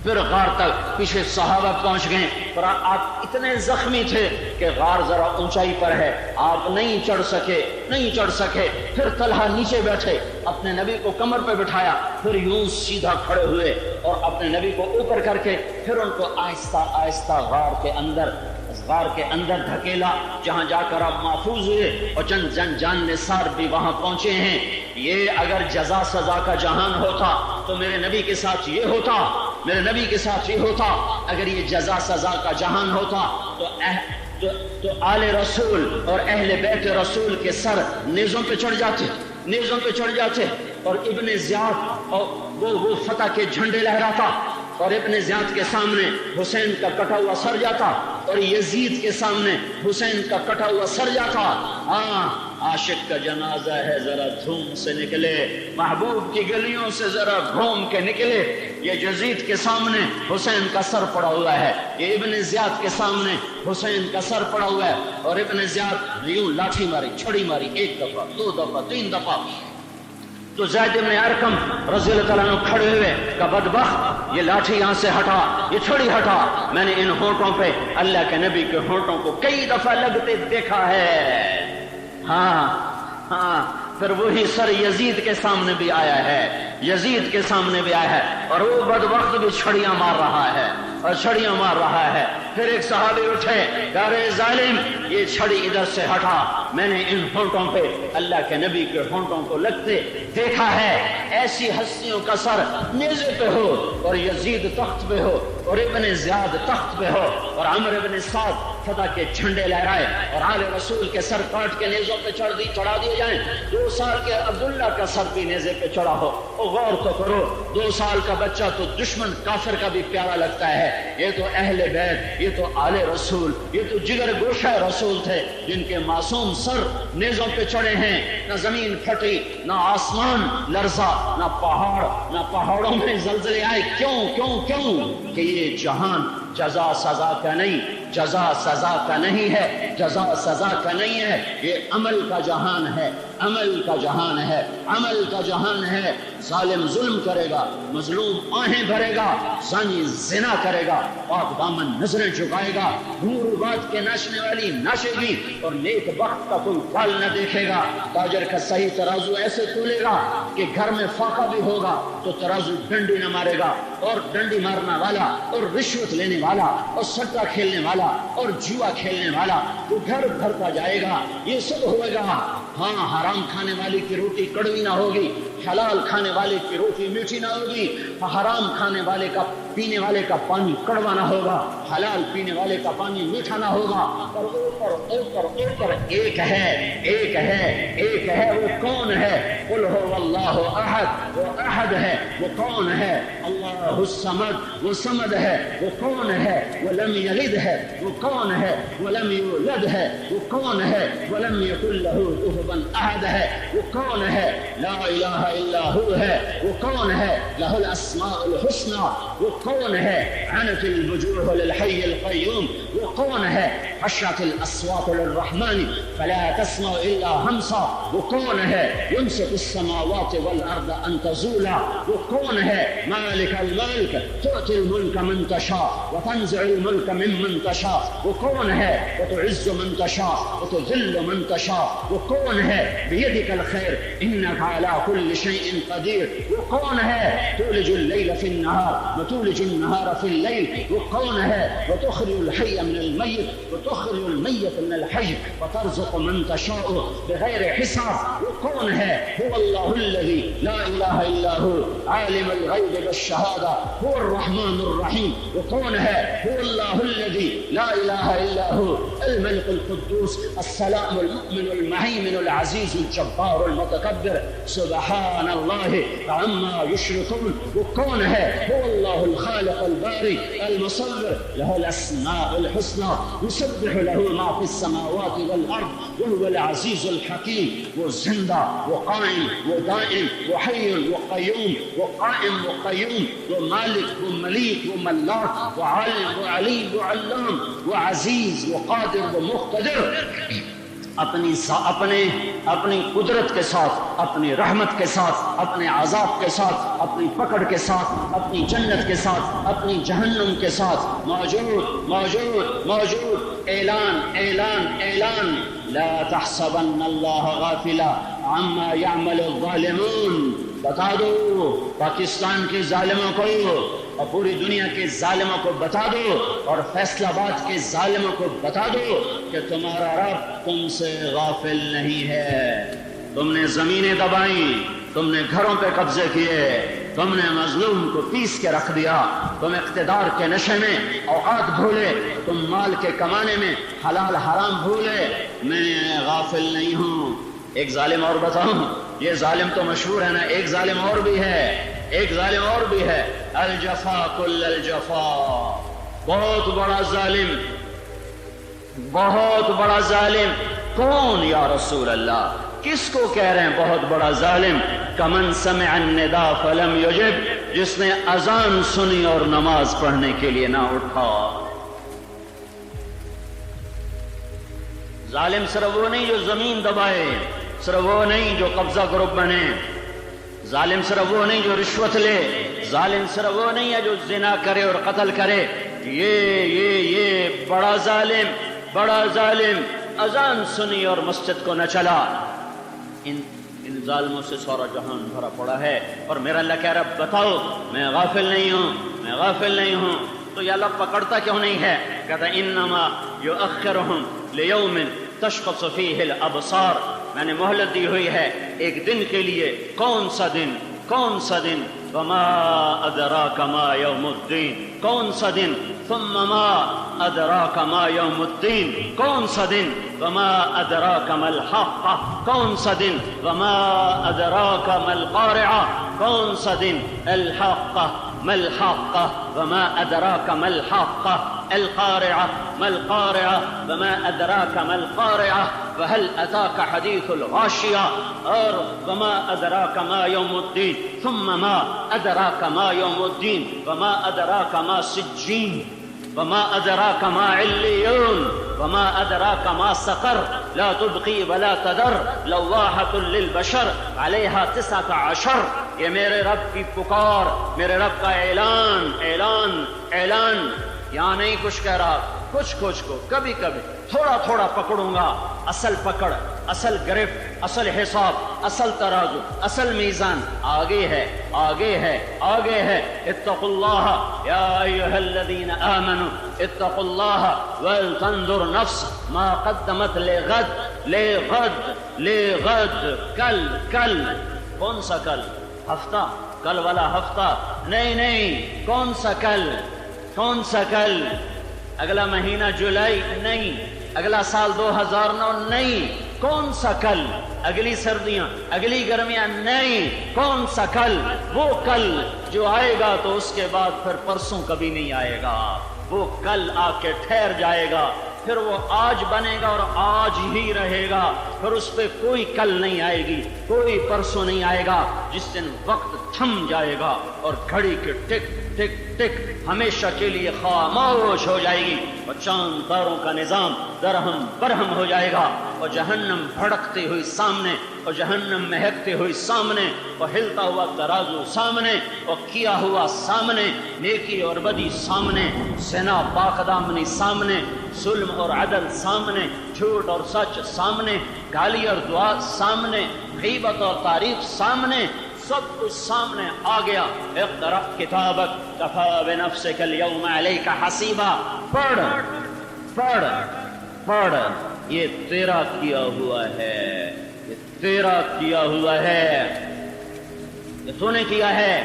پھر غار تک پیچھے صحابہ پہنچ گئے، پر آپ اتنے زخمی تھے کہ غار ذرا اونچائی پر ہے، آپ نہیں چڑھ سکے۔ پھر طلحہ نیچے بیٹھے، اپنے نبی کو کمر پہ بٹھایا، پھر یوں سیدھا کھڑے ہوئے اور اپنے نبی کو اوپر کر کے پھر ان کو آہستہ آہستہ غار کے اندر دھکیلا، جہاں جا کر آپ محفوظ ہوئے اور چند جان نثار بھی وہاں پہنچے ہیں۔ یہ اگر جزا سزا کا جہان ہوتا تو میرے نبی کے ساتھ یہ ہوتا، میرے نبی کے ساتھ یہ ہوتا۔ اگر یہ جزا سزا کا جہان ہوتا تو آل رسول اور اہل بیت رسول کے سر نیزوں پہ چڑھ جاتے اور ابن زیاد اور وہ فتح کے جھنڈے لہراتا، اور ابن زیاد کے سامنے حسین کا کٹا ہوا سر جاتا، اور یزید کے سامنے حسین کا کٹا ہوا سر جاتا۔ ہاں، عاشق کا جنازہ ہے، ذرا دھوم سے نکلے، محبوب کی گلیوں سے ذرا گھوم کے نکلے۔ یہ یزید کے سامنے حسین کا سر پڑا ہوا ہے، یہ ابن زیاد کے سامنے حسین کا سر پڑا ہوا ہے، اور ابن زیاد یوں لاٹھی ماری، چھڑی ماری، 1 دفعہ 2 دفعہ 3 دفعہ۔ تو زید بن ارقم رضی اللہ تعالیٰ عنہ کھڑے ہوئے کہ بدبخت، یہ لاٹھی یہاں سے ہٹا، یہ چھڑی ہٹا، میں نے ان ہونٹوں پہ اللہ کے نبی کے ہونٹوں کو کئی دفعہ لگتے دیکھا ہے۔ ہاں، پھر وہی سر یزید کے سامنے بھی آیا ہے، اور وہ بدبخت بھی چھڑیاں مار رہا ہے۔ پھر ایک صحابی اٹھے، ارے ظالم، یہ چھڑی ادھر سے ہٹا، میں نے ان ہونٹوں پہ اللہ کے نبی کے ہونٹوں کو لگتے دیکھا ہے۔ ایسی ہستیوں کا سر نیزے پہ ہو اور یزید تخت پہ ہو اور ابن زیاد تخت پہ ہو اور عمر ابن سعد فتح کے جھنڈے لہرائے اور آل رسول کے سر کاٹ کے نیزوں پہ چڑھا دیے جائیں، 2 سال کے عبداللہ کا سر بھی نیزے پہ چڑھا ہو، اور غور تو کرو، 2 سال کا بچہ تو دشمن کافر کا بھی پیارا لگتا ہے۔ یہ تو اہل بیت، یہ تو آل رسول، یہ تو جگر گوشہ رسول تھے، جن کے معصوم سر نیزوں پہ چڑھے ہیں۔ نہ زمین پھٹی، نہ آسمان لرزا، نہ پہاڑوں میں زلزلے آئے۔ کیوں کہ یہ جہان جزا سزا کا نہیں، جزا سزا کا نہیں ہے، یہ عمل کا جہان ہے۔ ظالم ظلم کرے گا، مظلوم آہیں بھرے گا، زانی زنا کرے گا، پاک دامن نظریں جھکائے گا، نور بات کے ناچنے والی ناچے گی، اور نیک بخت کا کوئی پال نہ دیکھے گا۔ تاجر کا صحیح ترازو ایسے تولے گا کہ گھر میں فاقہ بھی ہوگا تو ترازو ڈنڈی نہ مارے گا، اور ڈنڈی مارنا والا اور رشوت لینے والا اور سٹا کھیلنے والا اور جوا کھیلنے والا وہ گھر بھرتا جائے گا۔ یہ سب ہوئے گا۔ ہاں، حرام کھانے والی کی روٹی کڑوی نہ ہوگی، حلال کھانے والے کی روٹی میٹھی نہ ہوگی، حرام کھانے والے کا پینے والے کا پانی کڑوا نہ ہوگا، حلال پینے والے کا پانی میٹھا نہ ہوگا۔ اور اوپر ایک ہے، وہ کون ہے؟ قل هو اللہ احد، وہ احد ہے، وہ کون ہے؟ اللہ الصمد، وہ صمد ہے، وہ کون ہے؟ وہ لم یلد ہے، وہ کون ہے؟ وہ لم یولد ہے، وہ کون ہے؟ ولم یکن له کفوا احد ہے، وہ کون ہے؟ لا الہ الا هو ہے، وہ کون ہے؟ له الاسماء الحسنى، وہ کون ہے؟ عنت الوجوه للحي القيوم، وہ کون ہے؟ خشعت الاصوات للرحمن فلا تسمع الا همسا، وہ کون ہے؟ يمسك السماوات والارض ان تزولا، وہ کون ہے؟ مالک الملک تؤتي الملك من تشاء وتنزع الملك ممن تشاء، وہ کون ہے؟ وتعز من تشاء وتذل من تشاء، وہ کون ہے؟ بيدك الخير انك على كل شيء قدير، وہ کون ہے؟ تولج الليل في النهار وتولج النهار في الليل، وہ کون ہے؟ وتخرج الحي من الميت وتخرج الميت من الحي وترزق من تشاء بغير حساب، وہ کون ہے؟ هو الله الذي لا اله الا هو عالم الغيب والشهاده هو الرحمن الرحيم، وہ کون ہے؟ هو الله الذي لا اله الا هو الملك القدوس السلام المؤمن المهيمن العزيز الجبار المتكبر سبحان الله عما يشركون، وہ کون ہے؟ هو الله الخالق الباري المصور له الاسماء الحسنى يسبح له ما في السماوات والارض وهو العزيز الحكيم، وہ زندہ، وہ قائم، وہ دائم دائم، وہ حی وہ قیوم، وہ قائم وہ قیوم، وہ مالک وہ ملیک وہ ملاک، وہ عالم وہ علیم وہ علام، وہ عزیز وہ قادر وہ مقتدر، اپنی قدرت کے ساتھ، اپنی رحمت کے ساتھ، اپنے عذاب کے ساتھ، اپنی پکڑ کے ساتھ، اپنی جنت کے ساتھ، اپنی جہنم کے ساتھ موجود موجود موجود۔ اعلان اعلان اعلان، لا تحسبن اللہ غافلا عما يعمل الظالمون۔ بتا دو پاکستان کے ظالموں کو اور پوری دنیا کے ظالموں کو بتا دو، اور فیصل آباد کے ظالموں کو بتا دو کہ تمہارا رب تم سے غافل نہیں ہے۔ تم نے زمینیں دبائیں، تم نے گھروں پہ قبضے کیے، تم نے مظلوم کو پیس کے رکھ دیا، تم اقتدار کے نشے میں اوقات بھولے، تم مال کے کمانے میں حلال حرام بھولے۔ میں غافل نہیں ہوں۔ ایک ظالم اور بتاؤں، یہ ظالم تو مشہور ہے نا، ایک ظالم اور بھی ہے، ایک ظالم اور بھی ہے، الجفا کل الجفا، بہت بڑا ظالم، بہت بڑا ظالم۔ کون یا رسول اللہ؟ کس کو کہہ رہے ہیں بہت بڑا ظالم؟ کمن سمع النداء فلم یجب، جس نے اذان سنی اور نماز پڑھنے کے لیے نہ اٹھا۔ ظالم صرف وہ نہیں جو زمین دبائے، صرف وہ نہیں جو قبضہ گروپ بنے، ظالم صرف وہ نہیں جو رشوت لے، ظالم صرف وہ نہیں ہے جو زنا کرے اور قتل کرے۔ یہ بڑا ظالم، بڑا ظالم اذان سنی اور مسجد کو نہ چلا۔ ان ظالموں سے سارا جہان بھرا پڑا ہے، اور میرا اللہ کہہ رہا بتاؤ میں غافل نہیں ہوں، میں غافل نہیں ہوں۔ تو یہ اللہ پکڑتا کیوں نہیں ہے؟ کہتا انما یؤخرہم لیوم تشخص فیہ الابصار، میں نے مہلت دی ہوئی ہے ایک دن کے لیے۔ کون سا دن؟ کون سا دن؟ وما ادراک ما یوم الدین، کون سا دن؟ ثم ما ادراک ما یوم الدین، کون سا دن؟ وما ادراک ما الحاقہ، کون سا دن؟ وما ادراک ما القارعہ، کون سا دن؟ الحاقہ ما الحاقہ وما ادراک ما الحاقہ، القارعہ ما القارعہ وما ادراک ما القارعہ، وهل اتاک حدیث الغاشیہ، اور وما ادراک ما یوم الدین، ثم ما ادراک ما یوم الدین، وما ادراک ما سجین، وما ادراک ما علیون، وما ادراک ما سقر، لا تبقی ولا تذر، لواحۃ للبشر علیہا 19۔ یہ میرے رب کی پکار، میرے رب کا اعلان اعلان اعلان۔ یہاں نہیں کچھ کہہ رہا، کچھ کو کبھی کبھی تھوڑا تھوڑا پکڑوں گا، اصل پکڑ، اصل گرفت، اصل حساب، اصل ترازو، اصل میزان آگے ہے، آگے ہے، آگے ہے۔ اتقوا اللہ یا ایھا الذین آمنوا اتقوا اللہ ولتنظر نفس ما قدمت لغد، لغد لغد، کل کل، کون سا کل؟ ہفتہ، کل والا ہفتہ نہیں، کون سا کل؟ کون سا کل؟ اگلا مہینہ جولائی نہیں، اگلا سال 2009 نہیں، کون سا کل؟ اگلی سردیاں، اگلی گرمیاں نہیں، کون سا کل؟ وہ کل جو آئے گا تو اس کے بعد پھر پرسوں کبھی نہیں آئے گا، وہ کل آ کے ٹھہر جائے گا، پھر وہ آج بنے گا اور آج ہی رہے گا، پھر اس پہ کوئی کل نہیں آئے گی، کوئی پرسوں نہیں آئے گا، جس دن وقت تھم جائے گا اور گھڑی کے ٹک ٹک ٹک ہمیشہ کے لیے خاموش ہو جائے گی، اور چاند تاروں کا نظام درہم برہم ہو جائے گا، اور جہنم بھڑکتی ہوئی سامنے، اور جہنم مہکتے ہوئی سامنے، اور ہلتا ہوا ترازو سامنے، اور کیا ہوا سامنے، نیکی اور بدی سامنے، زنا پاک دامنی سامنے، ظلم اور عدل سامنے، جھوٹ اور سچ سامنے، گالی اور دعا سامنے، غیبت اور تعریف سامنے، سب کچھ سامنے آ گیا۔ اقرأ کتابک کفی بنفسک اليوم علیک حسیبا، پڑھ پڑھ پڑھ، یہ تیرا کیا ہوا ہے، یہ تیرا کیا ہوا ہے، یہ تو نے کیا ہے۔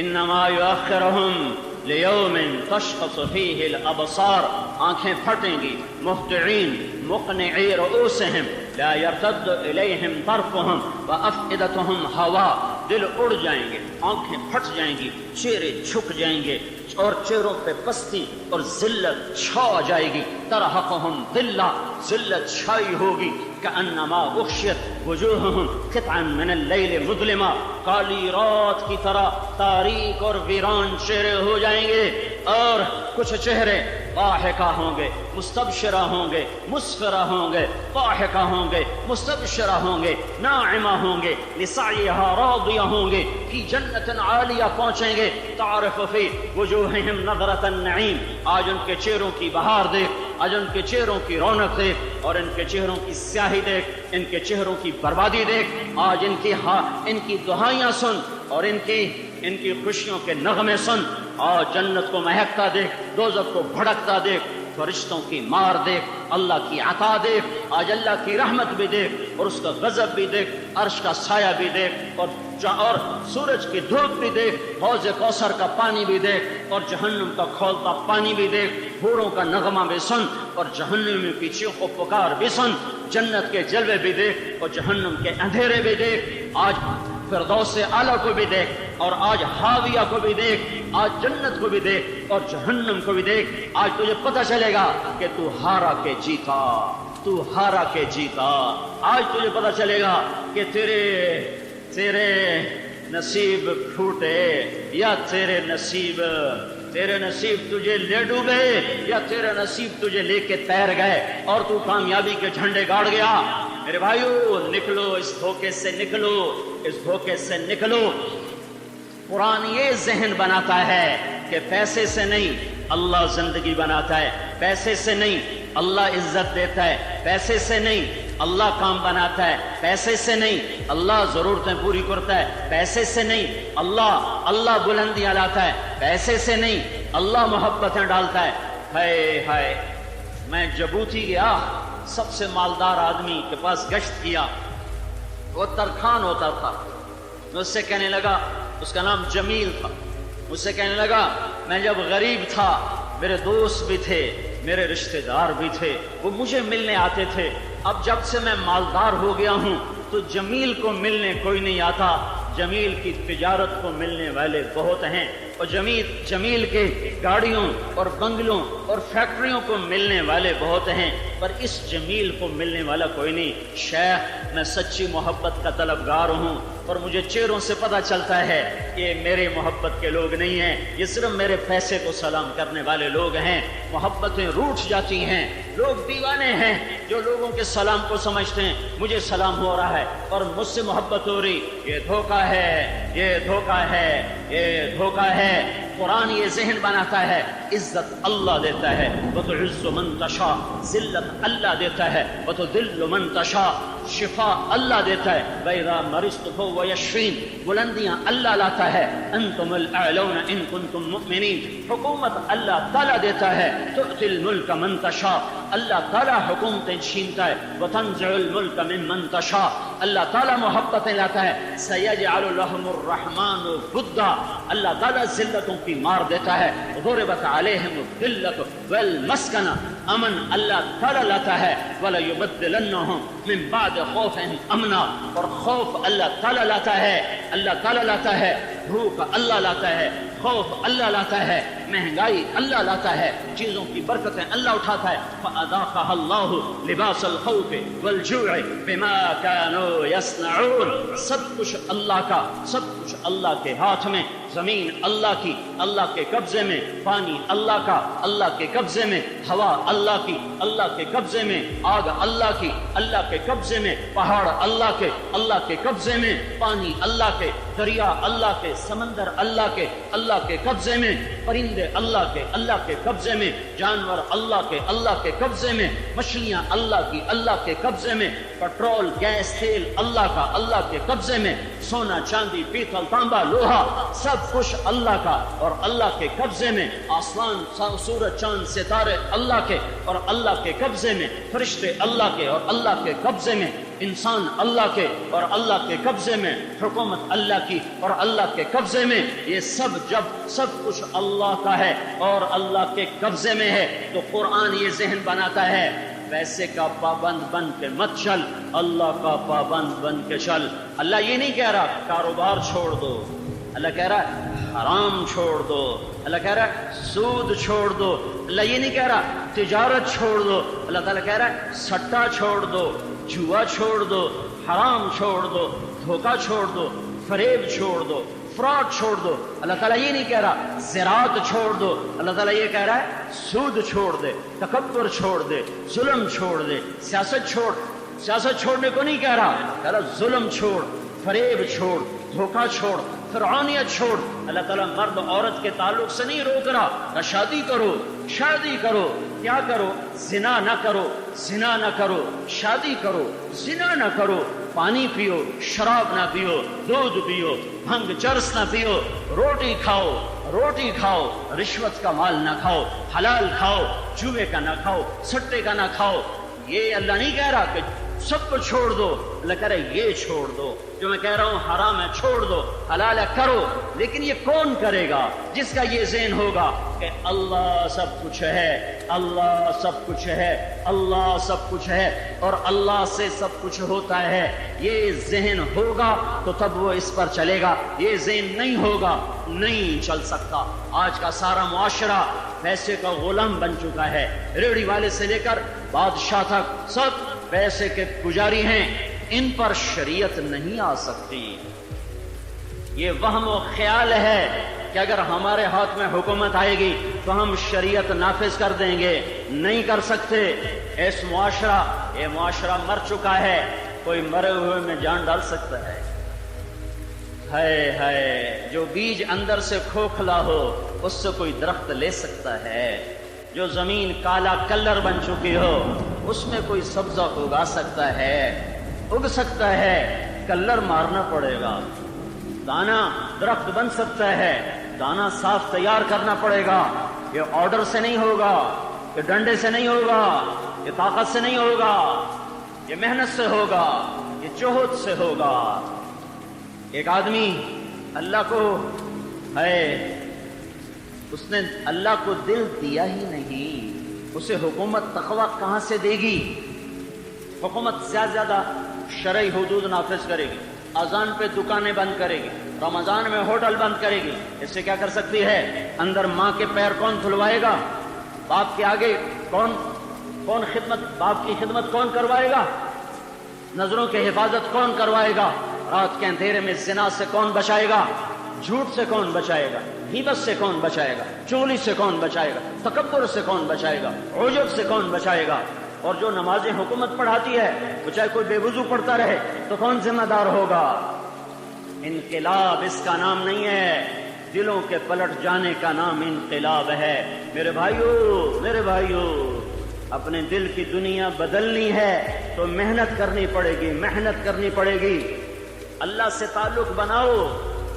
انما یؤخرہم لیوم تشخص فیہ الابصار، آنکھیں پھٹیں گی، مہطعین مقنعی رؤوسہم لا یرتد الیہم طرفہم وافئدتہم ہوا، دل اڑ جائیں گے، آنکھیں پھٹ جائیں گی، چہرے جھک جائیں گے، اور چہروں پہ پستی اور ذلت چھا جائے گی۔ ترہقہم ذلہ، ذلت چھائی ہوگی، کأنما اغشیت وجوہہم قطعا من اللیل مظلما، کالی رات کی طرح تاریک اور ویران چہرے ہو جائیں گے، اور کچھ چہرے ضاحکہ ہوں گے، مستبشرہ ہوں گے، مسفرہ ہوں گے، ضاحکہ ہوں گے، مستبشرہ ہوں گے، ناعمہ ہوں گے، لسعیہا راضیہ ہوں گے، فی جنت عالیہ پہنچیں گے، تعرف فی وجوہہم نظرۃ النعیم، آج ان کے چہروں کی بہار دیکھ، آج ان کے چہروں کی رونق دیکھ، اور ان کے چہروں کی سیاہی دیکھ، ان کے چہروں کی بربادی دیکھ، آج ان کی دعائیاں سن اور ان کی خوشیوں کے نغمے سن، اور جنت کو مہکتا دیکھ، دوزخ کو بھڑکتا دیکھ، فرشتوں کی مار دیکھ، اللہ کی عطا دیکھ، آج اللہ کی رحمت بھی دیکھ اور اس کا غضب بھی دیکھ، عرش کا سایہ بھی دیکھ، اور سورج کی دھوپ بھی دیکھ، حوض کوثر کا پانی بھی دیکھ، اور جہنم کا کھولتا پانی بھی دیکھ، حوروں کا نغمہ بھی سن، اور جہنم کی چیخ و پکار بھی سن، جنت کے جلوے بھی دیکھ اور جہنم کے اندھیرے بھی دیکھ، آج فردوس اعلیٰ کو بھی دیکھ، اور آج حاویہ کو بھی دیکھ، آج جنت کو بھی دیکھ اور جہنم کو بھی دیکھ، آج تجھے پتہ چلے گا کہ تو ہارا کے جیتا، تو ہارا کے جیتا، آج تجھے پتہ چلے گا کہ تیرے نصیب پھوٹے یا تیرے نصیب تجھے لے ڈوبے یا تیرے نصیب تجھے لے کے تیر گئے اور تو کامیابی کے جھنڈے گاڑ گیا۔ میرے بھائیو، نکلو اس دھوکے سے، نکلو اس دھوکے سے، نکلو۔ قرآن یہ ذہن بناتا ہے کہ پیسے سے نہیں اللہ زندگی بناتا ہے، پیسے سے نہیں اللہ عزت دیتا ہے، پیسے سے نہیں اللہ کام بناتا ہے، پیسے سے نہیں اللہ ضرورتیں پوری کرتا ہے، پیسے سے نہیں اللہ بلندیاں لاتا ہے، پیسے سے نہیں اللہ محبتیں ڈالتا ہے۔ ہائے ہائے، میں جبوتی گیا، سب سے مالدار آدمی کے پاس گشت کیا، وہ ترکھان ہوتا تھا، میں اس سے کہنے لگا، اس کا نام جمیل تھا، مجھ سے کہنے لگا میں جب غریب تھا میرے دوست بھی تھے، میرے رشتہ دار بھی تھے، وہ مجھے ملنے آتے تھے، اب جب سے میں مالدار ہو گیا ہوں تو جمیل کو ملنے کوئی نہیں آتا، جمیل کی تجارت کو ملنے والے بہت ہیں، اور جمیل کے گاڑیوں اور بنگلوں اور فیکٹریوں کو ملنے والے بہت ہیں، پر اس جمیل کو ملنے والا کوئی نہیں۔ شیخ، میں سچی محبت کا طلبگار ہوں، اور مجھے چہروں سے پتہ چلتا ہے کہ یہ میرے محبت کے لوگ نہیں ہیں، یہ صرف میرے پیسے کو سلام کرنے والے لوگ ہیں۔ محبتیں روٹھ جاتی ہیں، لوگ دیوانے ہیں جو لوگوں کے سلام کو سمجھتے ہیں مجھے سلام ہو رہا ہے اور مجھ سے محبت ہو رہی، یہ دھوکہ ہے، یہ دھوکہ ہے، یہ دھوکہ ہے۔ قرآن یہ ذہن بناتا ہے عزت اللہ دیتا ہے، وتعز من تشاء، ذلت اللہ دیتا ہے، وتذل من تشاء، شفا اللہ دیتا ہے، وَإِذَا مَرِضْتُ فَهُوَ يَشْفِينِ، بلندیاں اللہ لاتا ہے، أَنْتُمُ الْأَعْلَوْنَ إِن كُنتُم مُؤْمِنِينَ، حکومت اللہ تعالیٰ دیتا ہے، تُؤْتِي الْمُلْكَ مَن تَشَاء، اللہ تعالیٰ حکومتیں چھینتا ہے، وَتَنزِعُ الْمُلْكَ مِمَّن تَشَاء، اللہ تعالیٰ محبتیں لاتا ہے، سَيَجْعَلُ لَهُمُ الرَّحْمَنُ وُدًّا، اللہ تعالیٰ ذلتوں کی مار دیتا ہے، ضُرِبَتْ عَلَيْهِمُ الذِّلَّةُ وَالْمَسْكَنَةُ، امن اللہ تعالیٰ لاتا ہے، وَلَيُبَدِّلَنَّهُم مِّن بَعْدِ خَوْفِهِمْ أَمْنًا، اور خوف اللہ تعالیٰ لاتا ہے، اللہ تعالیٰ لاتا ہے، بھوک اللہ لاتا ہے، خوف اللہ لاتا ہے، مہنگائی اللہ لاتا ہے، چیزوں کی برکتیں اللہ اٹھاتا ہے۔ فَأَذَاقَهَا اللَّهُ لِبَاسَ الْخَوْفِ وَالْجُوعِ بِمَا كَانُوا يَصْنَعُونَ، سب کچھ اللہ کا، سب کچھ اللہ کے ہاتھ میں، زمین اللہ کی، اللہ کے قبضے میں، پانی اللہ کا، اللہ کے قبضے میں، ہوا اللہ کی، اللہ کے قبضے میں، آگ اللہ کی، اللہ کے قبضے میں، پہاڑ اللہ کے قبضے میں، پانی اللہ کے، دریا اللہ کے، سمندر اللہ کے قبضے میں، پرندے اللہ کے قبضے میں، جانور اللہ کے قبضے میں، مچھلیاں اللہ کے قبضے میں، پٹرول گیس تیل اللہ کے قبضے میں، سونا چاندی پیتل تانبا لوہا سب کچھ اللہ کا اور اللہ کے قبضے میں، آسمان سورج چاند ستارے اللہ کے اور اللہ کے قبضے میں، فرشتے اللہ کے اور اللہ کے قبضے میں، انسان اللہ کے اور اللہ کے قبضے میں، حکومت اللہ کی اور اللہ کے قبضے میں، یہ سب کچھ اللہ کا ہے اور اللہ کے قبضے میں ہے، تو قرآن یہ ذہن بناتا ہے پیسے کا پابند بن کے مت چل، اللہ کا پابند بن کے چل۔ اللہ یہ نہیں کہہ رہا کاروبار چھوڑ دو، اللہ کہہ رہا ہے حرام چھوڑ دو، اللہ کہہ رہا ہے سود چھوڑ دو، اللہ یہ نہیں کہہ رہا تجارت چھوڑ دو، اللہ تعالیٰ کہہ رہا ہے سٹا چھوڑ دو، جوا چھوڑ دو، حرام چھوڑ دو، دھوکہ چھوڑ دو، فریب چھوڑ دو، فراڈ چھوڑ دو۔ اللہ تعالیٰ یہ نہیں کہہ رہا زراعت چھوڑ دو، اللہ تعالیٰ یہ کہہ رہا ہے سود چھوڑ دے، تکبر چھوڑ دے، ظلم چھوڑ دے، سیاست چھوڑ۔ سیاست چھوڑنے کو نہیں کہہ رہا، کہہ رہا ظلم چھوڑ، فریب چھوڑ، دھوکہ چھوڑ، فرعونیت چھوڑ۔ اللہ تعالیٰ مرد عورت کے تعلق سے نہیں روک رہا، شادی کرو، شادی کرو، کیا کرو؟ زنا نہ کرو، زنا نہ کرو، شادی کرو، زنا نہ کرو، پانی پیو، شراب نہ پیو، دودھ پیو، بھنگ چرس نہ پیو، روٹی کھاؤ، روٹی کھاؤ، رشوت کا مال نہ کھاؤ، حلال کھاؤ، جوے کا نہ کھاؤ، سٹے کا نہ کھاؤ۔ یہ اللہ نہیں کہہ رہا کہ سب کو چھوڑ دو، اللہ کہہ رہا ہے یہ چھوڑ دو، جو میں کہہ رہا ہوں حرام ہے چھوڑ دو، حلال ہے کرو۔ لیکن یہ کون کرے گا؟ جس کا یہ ذہن ہوگا کہ اللہ سب کچھ ہے، اللہ سب کچھ ہے، اللہ سب کچھ ہے اور اللہ سے سب کچھ ہوتا ہے، یہ ذہن ہوگا تو تب وہ اس پر چلے گا۔ یہ ذہن نہیں ہوگا نہیں چل سکتا۔ آج کا سارا معاشرہ پیسے کا غلام بن چکا ہے، ریڑھی والے سے لے کر بادشاہ تک سب پیسے کے پجاری ہیں، ان پر شریعت نہیں آ سکتی۔ یہ وہم و خیال ہے کہ اگر ہمارے ہاتھ میں حکومت آئے گی تو ہم شریعت نافذ کر دیں گے، نہیں کر سکتے۔ یہ معاشرہ مر چکا ہے، کوئی مرے ہوئے میں جان ڈال سکتا ہے؟ ہے جو بیج اندر سے کھوکھلا ہو اس سے کوئی درخت لے سکتا ہے، جو زمین کالا کلر بن چکی ہو اس میں کوئی سبزہ اگا سکتا ہے، اگ سکتا ہے، کلر مارنا پڑے گا۔ دانا درخت بن سکتا ہے، دانا صاف تیار کرنا پڑے گا۔ یہ آرڈر سے نہیں ہوگا، یہ ڈنڈے سے نہیں ہوگا، یہ طاقت سے نہیں ہوگا، یہ محنت سے ہوگا، یہ جہد سے ہوگا۔ ایک آدمی اللہ کو اس نے اللہ کو دل دیا ہی نہیں، اسے حکومت تقوی کہاں سے دے گی؟ حکومت زیادہ زیادہ شرعی حدود نافذ کرے گی، اذان پہ دکانیں بند کرے گی، رمضان میں ہوٹل بند کرے گی، اس سے کیا کر سکتی ہے؟ اندر ماں کے پیر کون دھلوائے گا؟ باپ کے آگے کون خدمت، باپ کی خدمت کون کروائے گا؟ نظروں کی حفاظت کون کروائے گا؟ رات کے اندھیرے میں زنا سے کون بچائے گا؟ جھوٹ سے کون بچائے گا؟ غیبت سے کون بچائے گا؟ چوری سے کون بچائے گا؟ تکبر سے کون بچائے گا؟ عجب سے کون بچائے گا؟ اور جو نمازیں حکومت پڑھاتی ہے وہ چاہے کوئی بے وضو پڑھتا رہے تو کون ذمہ دار ہوگا؟ انقلاب اس کا نام نہیں ہے، دلوں کے پلٹ جانے کا نام انقلاب ہے۔ میرے بھائیو اپنے دل کی دنیا بدلنی ہے تو محنت کرنی پڑے گی، محنت کرنی پڑے گی۔ اللہ سے تعلق بناؤ،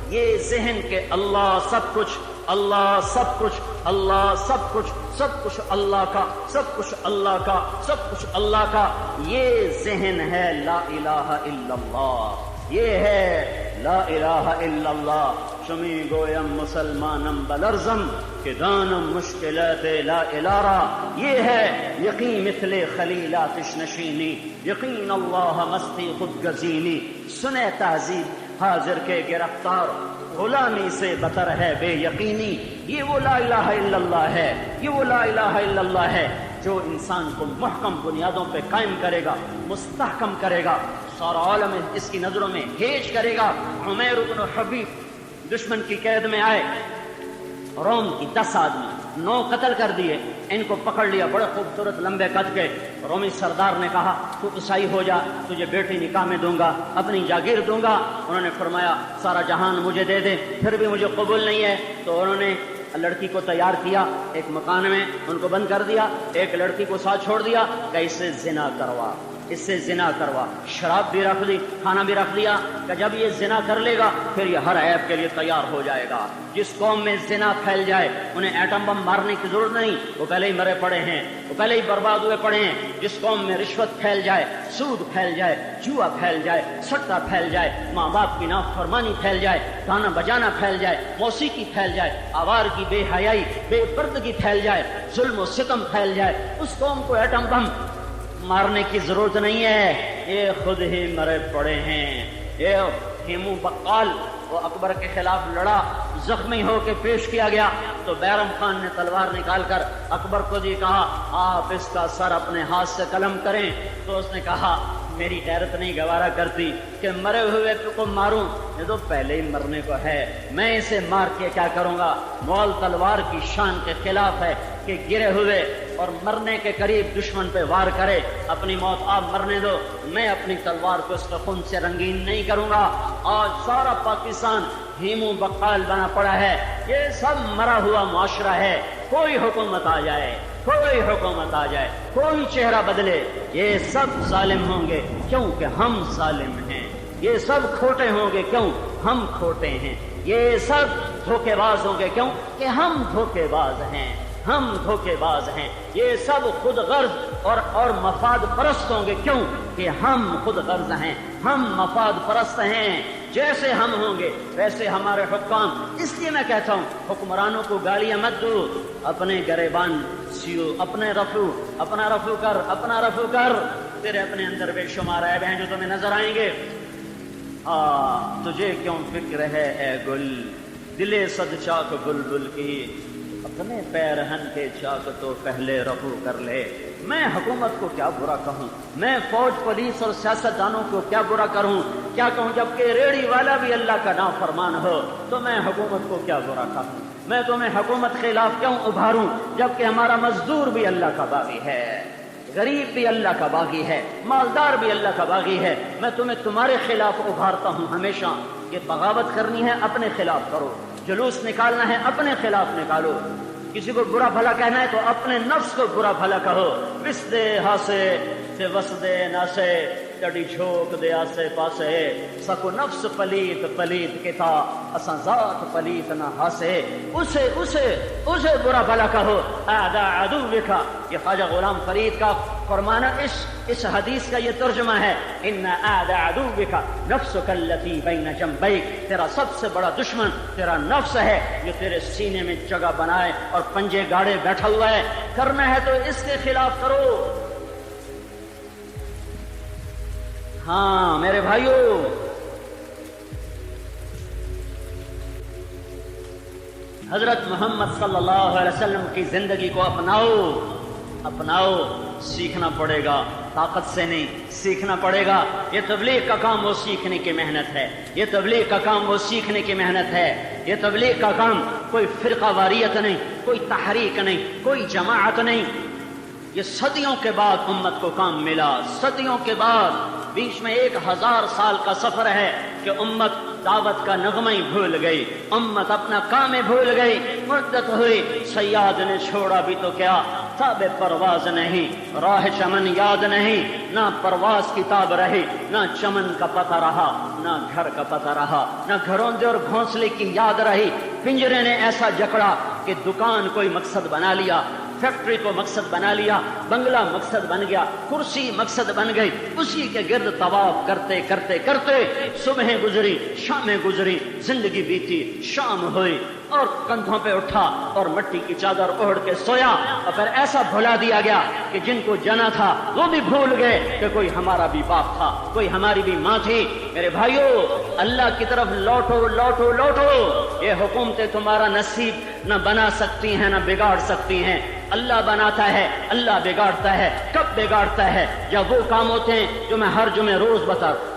یہ ذہن کہ اللہ سب کچھ، اللہ سب کچھ، اللہ سب کچھ، سب کچھ اللہ کا، سب کچھ اللہ کا، سب کچھ اللہ کا، یہ ذہن ہے لا الہ الا اللہ، یہ ہے لا الہ الا اللہ۔ شمی گویم مسلمانم بلرزم کہ دانم مشکلات لا الارا، یہ ہے یقین مثل خلیلات نشینی، یقین اللہ مستی خود گزینی، سنے تہذیب حاضر کے گرفتار، غلامی سے بتر ہے بے یقینی۔ یہ وہ لا الہ الا اللہ ہے، یہ وہ لا الہ الا اللہ ہے جو انسان کو محکم بنیادوں پہ قائم کرے گا، مستحکم کرے گا، سارا عالم اس کی نظروں میں ہیج کرے گا۔ عمیر بن حبیب دشمن کی قید میں آئے، روم کی 10 آدمی 9 قتل کر دیے، ان کو پکڑ لیا، بڑے خوبصورت لمبے قد کے۔ رومی سردار نے کہا تو عیسائی ہو جا، تجھے بیٹی نکاح میں دوں گا، اپنی جاگیر دوں گا۔ انہوں نے فرمایا سارا جہان مجھے دے دے، پھر بھی مجھے قبول نہیں ہے۔ تو انہوں نے لڑکی کو تیار کیا، ایک مکان میں ان کو بند کر دیا، ایک لڑکی کو ساتھ چھوڑ دیا کہ اس سے زنا کروا، اس سے زنا کروا، شراب بھی رکھ لی، کھانا بھی رکھ لیا کہ جب یہ زنا کر لے گا پھر یہ ہر عیب کے لیے تیار ہو جائے گا۔ جس قوم میں زنا پھیل جائے انہیں ایٹم بم مارنے کی ضرورت نہیں، وہ پہلے ہی مرے پڑے ہیں، وہ پہلے ہی برباد ہوئے پڑے ہیں۔ جس قوم میں رشوت پھیل جائے، سود پھیل جائے، جوا پھیل جائے، سٹا پھیل جائے، ماں باپ کی نافرمانی پھیل جائے، گانا بجانا پھیل جائے، موسیقی پھیل جائے، آوارگی، بے حیائی، بے پردگی پھیل جائے، ظلم و ستم پھیل جائے، اس قوم کو ایٹم بم مارنے کی ضرورت نہیں ہے، یہ خود ہی مرے پڑے ہیں۔ یہ ہیمو بقال وہ اکبر کے خلاف لڑا، زخمی ہو کے پیش کیا گیا تو بیرم خان نے تلوار نکال کر اکبر کو کہا آپ اس کا سر اپنے ہاتھ سے قلم کریں، تو اس نے کہا میری غیرت نہیں گوارا کرتی کہ مرے ہوئے کو ماروں، یہ تو پہلے ہی مرنے کو ہے، میں اسے مار کے کیا کروں گا؟ مول تلوار کی شان کے خلاف ہے کہ گرے ہوئے اور مرنے کے قریب دشمن پہ وار کرے، اپنی موت آپ مرنے دو، میں اپنی تلوار کو اس کے خون سے رنگین نہیں کروں گا۔ آج سارا پاکستان ہیمو بقال بنا پڑا ہے، یہ سب مرا ہوا معاشرہ ہے۔ کوئی حکومت آ جائے، کوئی حکومت آ جائے، کوئی چہرہ بدلے، یہ سب ظالم ہوں گے کیونکہ ہم ظالم ہیں، یہ سب کھوٹے ہوں گے کیوں ہم کھوٹے ہیں، یہ سب دھوکے باز ہوں گے کیوں کہ ہم دھوکے باز ہیں، ہم دھوکے باز ہیں، یہ سب خود غرض اور مفاد پرست ہوں گے کیوں کہ ہم خود غرض ہیں، ہم مفاد پرست ہیں۔ جیسے ہم ہوں گے ویسے ہمارے حکام۔ اس لیے میں کہتا ہوں حکمرانوں کو گالیاں مت دو، اپنے گریبان سیو، اپنا رفو کر، تیرے اپنے اندر بے شمار عیب ہیں جو تمہیں نظر آئیں گے۔ تجھے کیوں فکر ہے اے گل، دلے صد چاک بلبل کی، اپنے پیرہن کے چاک تو پہلے رفو کر لے۔ میں حکومت کو کیا برا کہوں، میں فوج پولیس اور سیاستدانوں کو کیا برا کروں، کیا کہوں؟ جبکہ ریڑھی والا بھی اللہ کا نافرمان ہو تو میں حکومت کو کیا برا کہوں، میں تمہیں حکومت کے خلاف کیوں ابھاروں جبکہ ہمارا مزدور بھی اللہ کا باغی ہے، غریب بھی اللہ کا باغی ہے، مالدار بھی اللہ کا باغی ہے۔ میں تمہیں تمہارے خلاف ابھارتا ہوں ہمیشہ کہ بغاوت کرنی ہے اپنے خلاف کرو، جلوس نکالنا ہے اپنے خلاف نکالو، کسی کو برا بھلا کہنا ہے تو اپنے نفس کو برا بھلا کہو۔ وس دے ہاسے سے وس دے ناسے، کڑی جھوک دے آسے پاسے، سکو نفس پلیت کتا اساں ذات پلیت نہ ہاسے، اسے برا بھلا کہو۔ اعداء عدوکا، یہ خواجہ غلام فرید کا فرمانا اس حدیث کا یہ ترجمہ ہے۔ ان اعداء عدوکا نفسک التی بین جنبیک، تیرا سب سے بڑا دشمن تیرا نفس ہے جو تیرے سینے میں جگہ بنائے اور پنجے گاڑے بیٹھا ہوا ہے، کرنا ہے تو اس کے خلاف کرو۔ ہاں میرے بھائیوں، حضرت محمد صلی اللہ علیہ وسلم کی زندگی کو اپناؤ، سیکھنا پڑے گا، طاقت سے نہیں، سیکھنا پڑے گا۔ یہ تبلیغ کا کام وہ سیکھنے کی محنت ہے، یہ تبلیغ کا کام وہ سیکھنے کی محنت ہے، یہ تبلیغ کا کام کوئی فرقہ واریت نہیں، کوئی تحریک نہیں، کوئی جماعت نہیں۔ یہ صدیوں کے بعد امت کو کام ملا، صدیوں کے بعد، بیچ میں 1000 سال کا سفر ہے کہ امت دعوت کا نغمہ ہی بھول گئی، امت اپنا کام بھول گئی، مدت ہوئی، صیاد نے چھوڑا بھی تو کیا، تاب پرواز نہیں، راہ چمن یاد نہیں، نہ پرواز کی تاب رہی، نہ چمن کا پتہ رہا، نہ گھر کا پتہ رہا، نہ گھروندے اور گھونسلے کی یاد رہی۔ پنجرے نے ایسا جکڑا کہ دکان کوئی مقصد بنا لیا، فیکٹری کو مقصد بنا لیا، بنگلہ مقصد بن گیا، کرسی مقصد بن گئی، اسی کے گرد طواف کرتے کرتے کرتے صبح گزری، شامیں گزری، زندگی بیتی، شام ہوئی اور کندھوں پہ اٹھا اور مٹی کی چادر اوڑھ کے سویا، اور پھر ایسا بھلا دیا گیا کہ جن کو جنا تھا وہ بھی بھول گئے کہ کوئی ہمارا بھی باپ تھا، کوئی ہماری بھی ماں تھی۔ میرے بھائیوں، اللہ کی طرف لوٹو لوٹو لوٹو، یہ حکومتیں تمہارا نصیب نہ بنا سکتی ہیں نہ بگاڑ سکتی ہیں، اللہ بناتا ہے، اللہ بگاڑتا ہے۔ کب بگاڑتا ہے؟ جب وہ کام ہوتے ہیں جو میں ہر جمعے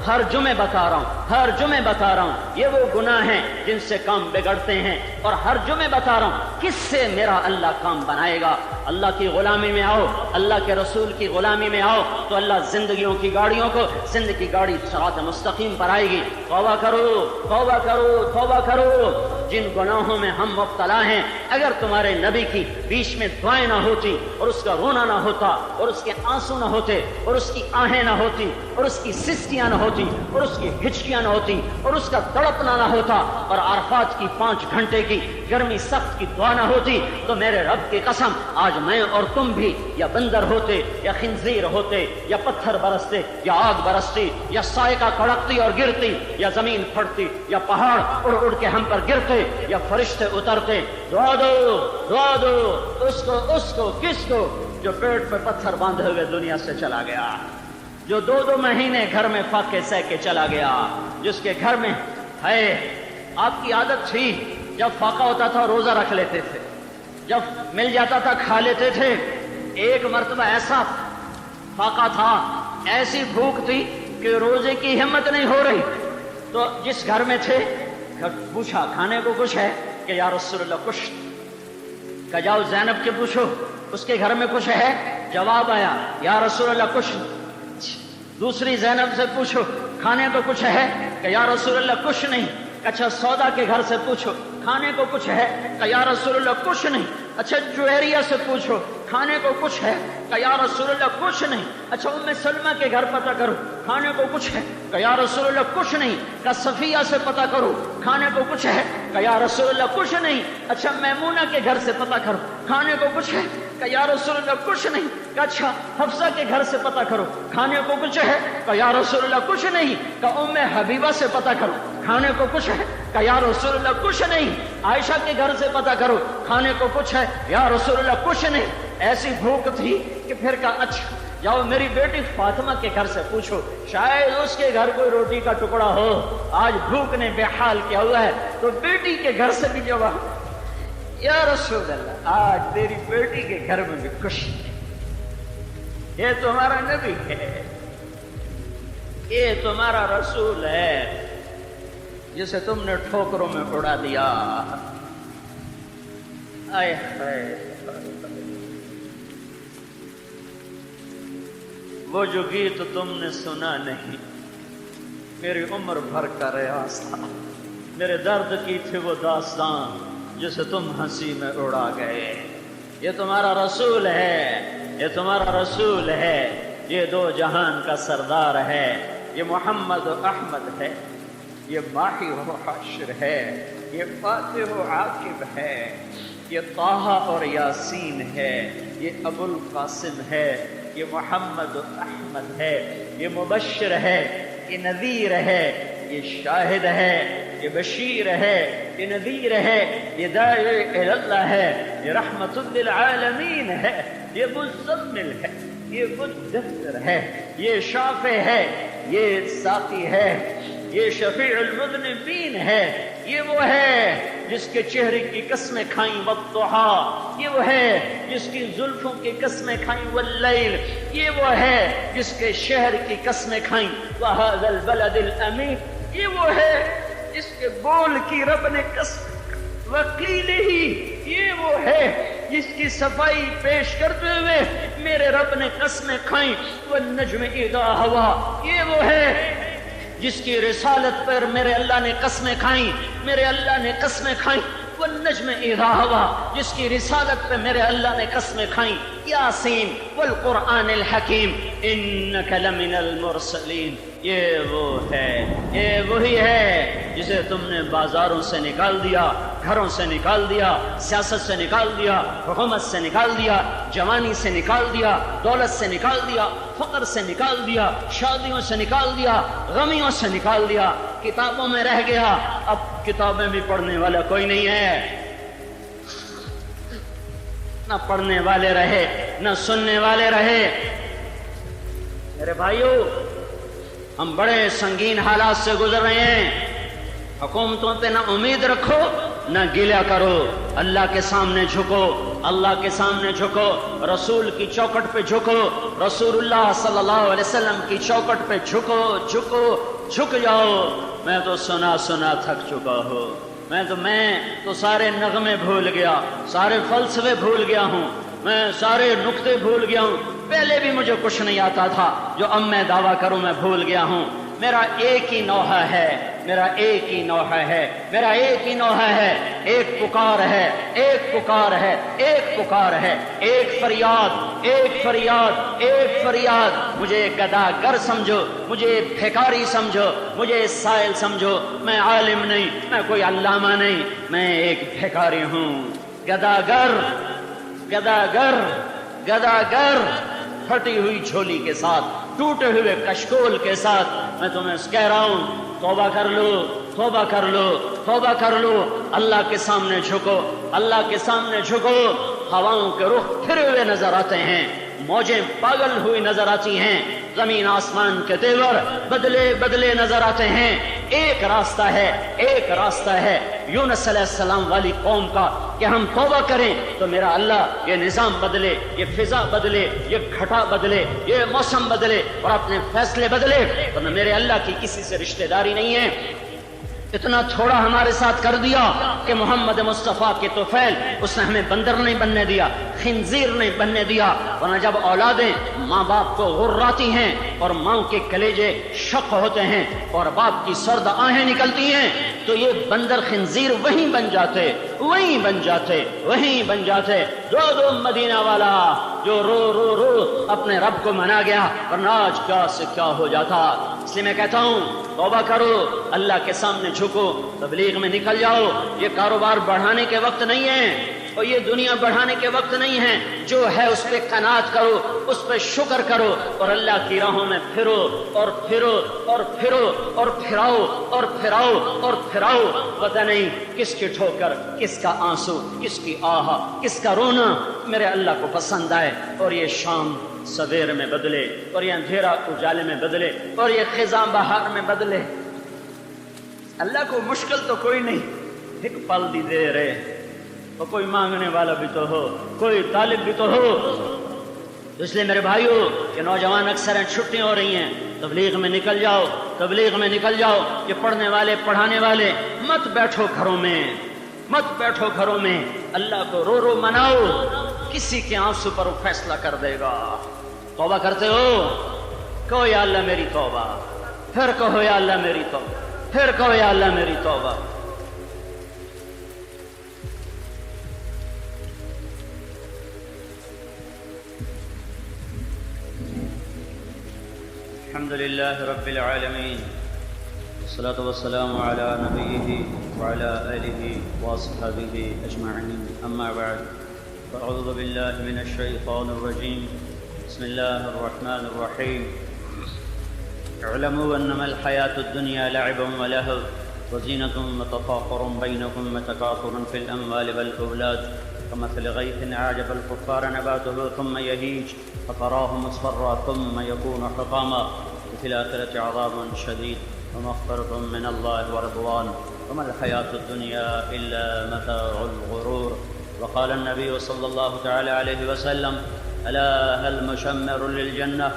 ہر جمعے بتا رہا ہوں، یہ وہ گناہ ہیں جن سے کام بگڑتے ہیں، اور ہر جمعے بتا رہا ہوں کس سے میرا اللہ کام بنائے گا۔ اللہ کی غلامی میں آؤ، اللہ کے رسول کی غلامی میں آؤ تو اللہ زندگیوں کی گاڑیوں کو، زندگی کی گاڑی صراط مستقیم پر آئے گی۔ توبہ کرو، توبہ کرو، توبہ کرو۔ جن گناہوں میں ہم مبتلا ہیں، اگر تمہارے نبی کی بیچ میں دعائیں نہ ہوتی اور اس کا رونا نہ ہوتا اور اس کے آنسو نہ ہوتے اور اس کی آہیں نہ ہوتی اور اس کی سسکیاں نہ ہوتی اور اس کی ہچکیاں نہ ہوتی اور اس کا تڑپنا نہ ہوتا اور عرفات کی 5 گھنٹے کی گرمی سخت کی دعا نہ ہوتی، تو میرے رب کی قسم آج میں اور تم بھی یا بندر ہوتے یا خنزیر ہوتے یا پتھر برستے یا آگ برستی یا سائقہ کڑکتی اور گرتی یا زمین پھٹتی یا پہاڑ اڑ اڑ کے ہم پر گرتے یا فرشتے اترتے۔ دعا دو اس کو کس کو؟ جو پیٹ پہ پتھر باندھے ہوئے دنیا سے چلا گیا، جو 2 مہینے گھر میں فاقے سہ کے چلا گیا، جس کے گھر میں ہے آپ کی عادت تھی جب فاقہ ہوتا تھا روزہ رکھ لیتے تھے، جب مل جاتا تھا کھا لیتے تھے۔ ایک مرتبہ ایسا فاقہ تھا ایسی بھوک تھی کہ روزے کی ہمت نہیں ہو رہی. تو جس گھر میں تھے پوچھا کھانے کو کچھ ہے کہ یا رسول اللہ کچھ. کہ جاؤ زینب کے پوچھو اس کے گھر میں کچھ ہے. جواب آیا یا رسول اللہ کچھ. دوسری زینب سے پوچھو کھانے کو کچھ ہے کہ یا رسول اللہ کچھ نہیں. اچھا سودا کے گھر سے پوچھو کھانے کو کچھ ہے کہ یا رسول اللہ کچھ نہیں. اچھا جویریہ سے پوچھو کھانے کو کچھ ہے کہ یا رسول اللہ کچھ نہیں. اچھا ام سلمہ کے گھر پتہ کرو کھانے کو کچھ ہے کہ یا رسول اللہ کچھ نہیں. کہ صفیہ سے پتہ کرو کھانے کو کچھ ہے کہ یا رسول اللہ کچھ نہیں. اچھا میمونہ کے گھر سے پتہ کرو کھانے کو کچھ ہے کہ یا رسول اللہ کچھ نہیں. کہ اچھا حفصہ کے گھر سے پتہ کرو کھانے کو کچھ ہے کہ یا رسول اللہ کچھ نہیں. کہ ام حبیبہ سے پتہ کرو کھانے کو کچھ ہے کہ یا رسول اللہ کچھ نہیں. عائشہ کے گھر سے پتہ کرو کھانے کو کچھ ہے یا رسول اللہ کچھ نہیں. ایسی بھوک تھی کہ پھر کہا اچھا جاؤ میری بیٹی فاطمہ کے گھر سے پوچھو شاید اس کے گھر کوئی روٹی کا ٹکڑا ہو. آج بھوک نے بے حال کیا ہوا ہے. تو بیٹی کے گھر سے بھی جواب یا رسول اللہ آج تیری بیٹی کے گھر میں بھی کچھ نہیں. یہ تمہارا نبی ہے, یہ تمہارا رسول ہے جسے تم نے ٹھوکروں میں اڑا دیا. آئے وہ جو گیت تم نے سنا نہیں میری عمر بھر کا ریاض تھا. میرے درد کی تھی وہ داستان جسے تم ہنسی میں اڑا گئے. یہ تمہارا رسول ہے, یہ تمہارا رسول ہے. یہ دو جہان کا سردار ہے. یہ محمد و احمد ہے. یہ ماہی و حشر ہے. یہ فاتح و عاقب ہے. یہ طٰہٰ اور یاسین ہے. یہ ابو القاسم ہے. یہ محمد و احمد ہے. یہ مبشر ہے. یہ نذیر ہے. یہ شاہد ہے. یہ بشیر ہے. یہ نذیر ہے. یہ داعی الی اللہ ہے. یہ رحمت للعالمین ہے. یہ مزمل ہے. یہ مدثر ہے. یہ شافع ہے. یہ ساقی ہے. یہ شفیع المذنبین ہے. یہ وہ ہے جس کے چہرے کی قسمیں کھائیں والضحیٰ. یہ وہ ہے جس کی زلفوں کی قسمیں کھائیں واللیل. یہ وہ ہے جس کے شہر کی قسمیں کھائیں وہذا البلد الامین. یہ وہ ہے جس کے بول کی رب نے قسم وکیل ہی. یہ وہ ہے جس کی صفائی پیش کرتے ہوئے میرے رب نے قسمیں کھائیں والنجم اذا ہوا. یہ وہ ہے جس کی رسالت پر میرے اللہ نے قسمیں کھائیں. میرے اللہ نے قسمیں کھائیں والنجم اذا ہوا. جس کی رسالت پہ میرے اللہ نے قسمیں کھائیں. یاسین والقرآن الحکیم انک لمن المرسلین. یہ وہ ہے, یہ وہی ہے جسے تم نے بازاروں سے نکال دیا, گھروں سے نکال دیا, سیاست سے نکال دیا, حکومت سے نکال دیا, جوانی سے نکال دیا, دولت سے نکال دیا, فقر سے نکال دیا, شادیوں سے نکال دیا, غمیوں سے نکال دیا, کتابوں میں رہ گیا. اب کتابیں بھی پڑھنے والا کوئی نہیں ہے. نہ پڑھنے والے رہے نہ سننے والے رہے. میرے بھائیو ہم بڑے سنگین حالات سے گزر رہے ہیں. حکومتوں پہ نہ امید رکھو نہ گلہ کرو. اللہ کے سامنے جھکو, اللہ کے سامنے جھکو, رسول کی چوکٹ پہ جھکو, رسول اللہ صلی اللہ علیہ وسلم کی چوکٹ پہ جھکو, جھکو, جھک جاؤ. میں تو سنا سنا تھک چکا ہوں. میں تو سارے نغمے بھول گیا, سارے فلسفے بھول گیا ہوں, میں سارے نقطے بھول گیا ہوں. پہلے بھی مجھے کچھ نہیں آتا تھا, جو اب میں دعویٰ کروں میں بھول گیا ہوں. میرا ایک ہی نوحہ ہے, میرا ایک ہی نوحہ ہے, میرا ایک ہی نوحہ ہے. ایک پکار ہے, ایک پکار ہے, ایک پکار ہے, ایک فریاد, ایک فریاد, ایک فریاد. مجھے گداگر سمجھو, مجھے بھیکاری سمجھو, مجھے سائل سمجھو. میں عالم نہیں, میں کوئی علامہ نہیں, میں ایک بھیکاری ہوں. گداگر, گداگر, گداگر, پھٹی ہوئی جھولی کے ساتھ, ٹوٹے ہوئے کشکول کے ساتھ. میں تمہیں کہہ رہا ہوں توبہ کر لو, توبہ کر لو, توبہ کر لو. اللہ کے سامنے جھکو, اللہ کے سامنے جھکو. ہواؤں کے رخ پھرے ہوئے نظر آتے ہیں, موجیں پاگل ہوئی نظر آتی ہیں، زمین آسمان کے تیور بدلے بدلے نظر آتے ہیں۔ ایک راستہ ہے یونس علیہ السلام والی قوم کا کہ ہم توبہ کریں تو میرا اللہ یہ نظام بدلے، یہ فضا بدلے، یہ گھٹا بدلے، یہ موسم بدلے اور اپنے فیصلے بدلے، ورنہ میرے اللہ کی کسی سے رشتہ داری نہیں ہے۔ اتنا تھوڑا ہمارے ساتھ کر دیا کہ محمد مصطفیٰ کے طفیل اس نے ہمیں بندر نہیں بننے دیا، خنزیر نہیں بننے دیا، ورنہ جب اولادیں ماں باپ کو غراتی ہیں اور ماں کے کلیجے شق ہوتے ہیں اور باپ کی سرد آہیں نکلتی ہیں تو یہ بندر خنزیر وہیں بن جاتے۔ دو مدینہ والا جو رو اپنے رب کو منا گیا، ورنہ آج کیا سے کیا ہو جاتا۔ اس لیے میں کہتا ہوں توبہ کرو، اللہ کے سامنے جھکو، تبلیغ میں نکل جاؤ۔ یہ کاروبار بڑھانے کے وقت نہیں ہے اور یہ دنیا بڑھانے کے وقت نہیں ہے، جو ہے اس پہ قناعت کرو، اس پہ شکر کرو اور اللہ کی راہوں میں پھرو اور پھراؤ۔ پتہ نہیں کس کی ٹھوکر، کس کا آنسو، کس کی آہ، کس کا رونا میرے اللہ کو پسند آئے، اور یہ شام سویر میں بدلے اور یہ اندھیرا اجالے میں بدلے اور یہ خزاں بہار میں بدلے۔ اللہ کو مشکل تو کوئی نہیں، ایک پل دی دے رہے، اور کوئی مانگنے والا بھی تو ہو، کوئی طالب بھی تو ہو۔ اس لیے میرے بھائیو کہ نوجوان اکثر چھٹی ہو رہی ہیں، تبلیغ میں نکل جاؤ، یہ پڑھنے والے پڑھانے والے مت بیٹھو گھروں میں، اللہ کو رو مناؤ، کسی کے آنسو پر وہ فیصلہ کر دے گا۔ توبہ کرتے ہو، کہو یا اللہ میری توبہ، پھر کہو یا اللہ میری توبہ، پھر کہو یا اللہ میری توبہ۔ الحمد لله رب العالمين، والصلاة والسلام على نبيه وعلى آله وأصحابه أجمعين، أما بعد، فأعوذ بالله من الشيطان الرجيم، بسم الله الرحمن الرحيم، اعلموا أنما الحياة الدنيا لعب ولهو وزينة وتفاخر بينكم وتكاثر في الأموال والأولاد كمثل غيث أعجب الكفار نباته ثم يهيج فتراه مصفرا ثم يكون حطاما وفي الآخرة عذاب شديد ومغفرة من الله ورضوان وما الحياة الدنيا إلا متاع الغرور. وقال النبي صلى الله تعالى عليه وسلم: ألا هل مشمر للجنة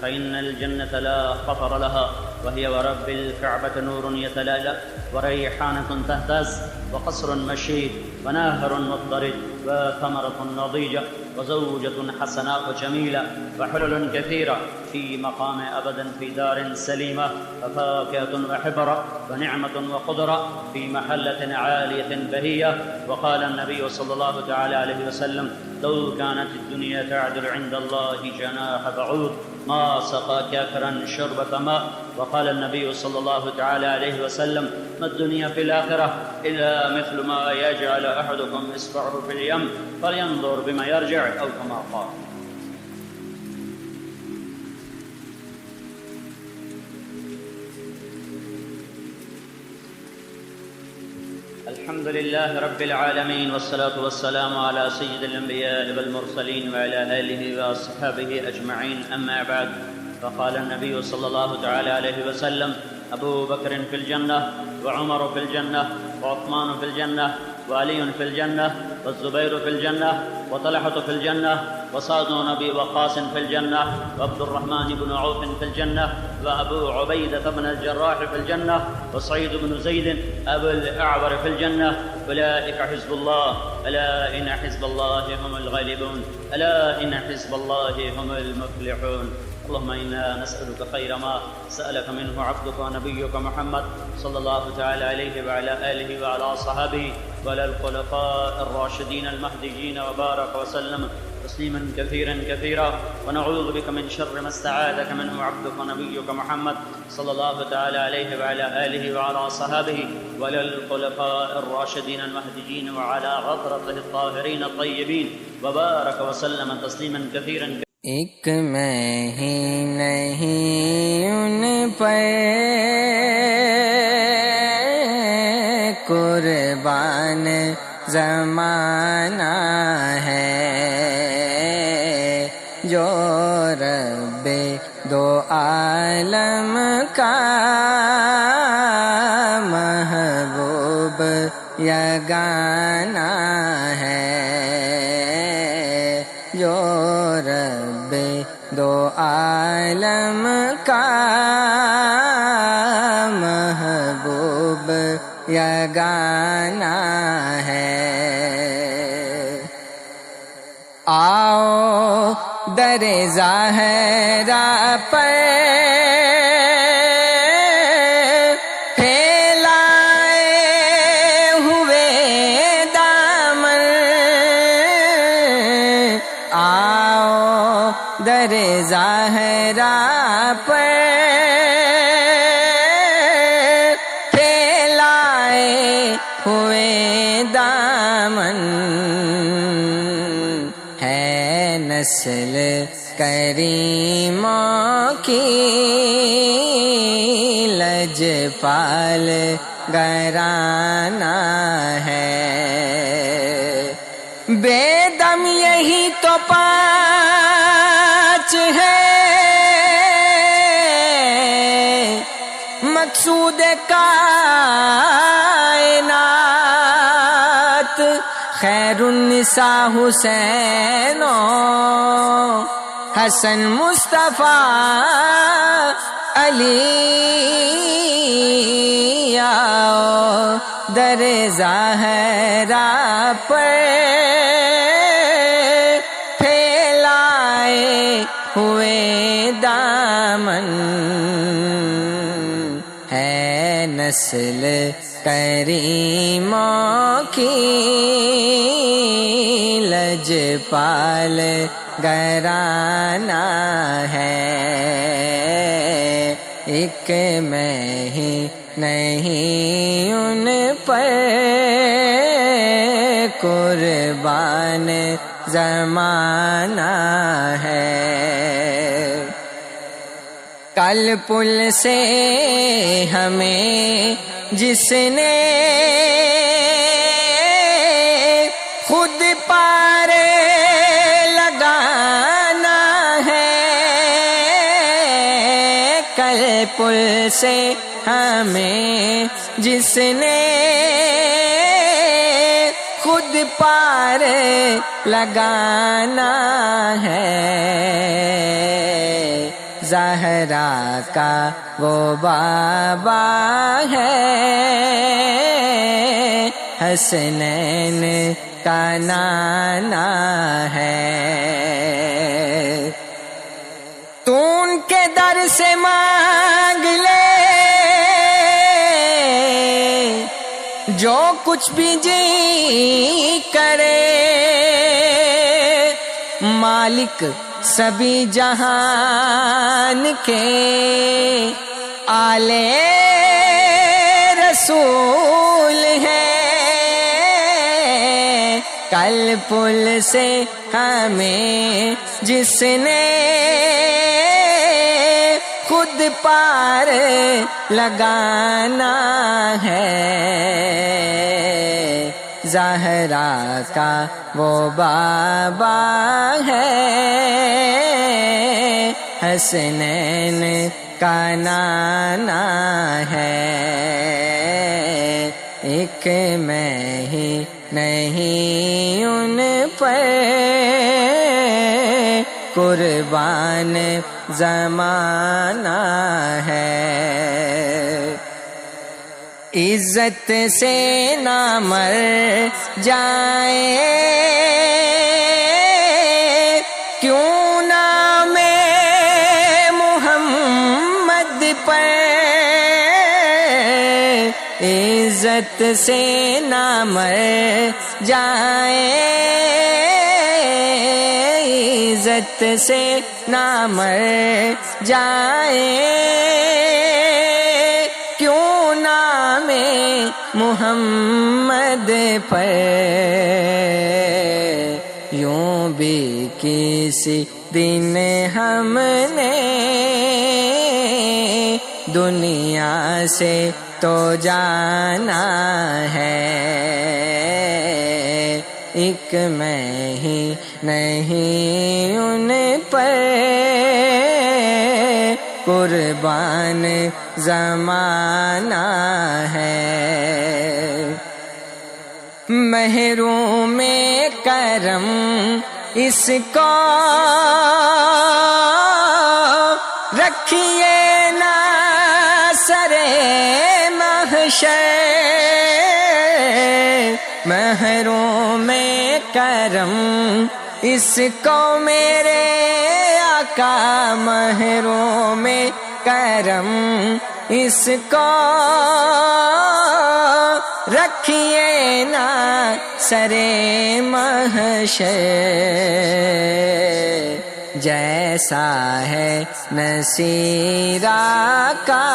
فإن الجنة لا خطر لها وهي ورب الكعبة نور يتلألأ وريحانة تهتز وقصر مشيد ونهر مضطرد وثمرة نضيجة وزوجة حسناء جميلة وحلل كثيرة في مقام أبدا في دار سليمة وفاكهة وحبرة ونعمة وقدرة في محلة عالية بهية. وقال النبي صلى الله تعالى عليه وسلم: لو كانت الدنيا تعدل عند الله جناح بعوض ما سقى كافرا شربة ماء. وقال النبي صلى الله تعالى عليه وسلم: ما الدنيا في الآخرة إلا مثل ما يجعل أحدكم إصبعه في اليم فلينظر بما يرجع أو كما قال. الحمد لله رب العالمين، والصلاة والسلام على سيد الأنبياء والمرسلين وعلى آله وأصحابه أجمعين، أما بعد. فقال النبي صلى الله تعالى عليه وسلم: أبو بكر في الجنة وعمر في الجنة وعثمان في الجنة وعلي في الجنة والزبير في الجنة وطلحة في الجنة وسعد بن أبي وقاص في الجنة وعبد الرحمن بن عوف في الجنة وأبو عبيدة بن الجراح في الجنة وسعيد بن زيد أبو الأعور في الجنة. أولئك حزب الله، ألا إن حزب الله هم الغالبون، ألا إن حزب الله هم المفلحون. اللهم إنا نسألك خير ما سألك منه عبدك ونبيك محمد صلى الله تعالى عليه وعلى آله وعلى صحابه وعلى الخلفاء الراشدين المهديين وبارك وسلم تسليما كثيرا كثيرا. ونعوذ بك من شر ما استعاذك منه عبدك ونبيك محمد صلى الله تعالى عليه وعلى آله وعلى صحابه وعلى الخلفاء الراشدين المهديين وعلى غطرته الطاهرين الطيبين وبارك وسلم تسليما كثيرا. ایک میں ہی نہیں ان پر قربان زمانہ ہے، جو جو رب دو عالم کا محبوب یگانہ ہے، جو رب دو عالم کا محبوب یگانہ ہے۔ آؤ در ظاہرہ پر پھیلائے ہوئے دامن، آؤ در ظاہرہ پر پھیلائے ہوئے دامن، نسل کریموں کی لجپال گھرانہ ہے، بے دم یہی تو پانچ ہے مقصود کائنات، خیر النساء حسین و حسن مصطفیٰ علی، آؤ در ظاہرہ پر پھیلائے ہوئے دامن، ہے نسل کریموں کی لجپال گھرانہ ہے، ایک میں ہی نہیں ان پر قربان زمانہ ہے، کل پل سے ہمیں جس نے خود پار لگانا ہے، کل پل سے ہمیں جس نے خود پار لگانا ہے، زہرا کا وہ بابا ہے، حسنین کا نانا ہے، تو ان کے در سے مانگ لے جو کچھ بھی جی کرے، مالک سبھی جہان کے آلے رسول ہے، کل پل سے ہمیں جس نے خود پار لگانا ہے، زہرا کا وہ بابا ہے، حسنین کا نانا ہے، ایک میں ہی نہیں ان پر قربان زمانہ ہے، عزت سے نہ مر جائے کیوں نام محمد پر، عزت سے نہ مر جائے، عزت سے نہ مر جائے، کیوں نام محمد پر، یوں بھی کسی دن ہم نے دنیا سے تو جانا ہے، ایک میں ہی نہیں ان پر قربان زمانہ ہے، محروم کرم اس کو رکھیے نا سرے محشر، محروم کرم اس کو میرے آقا، محروم کرم اس کو رکھیے نا سرے محشر، جیسا ہے نصیرہ کا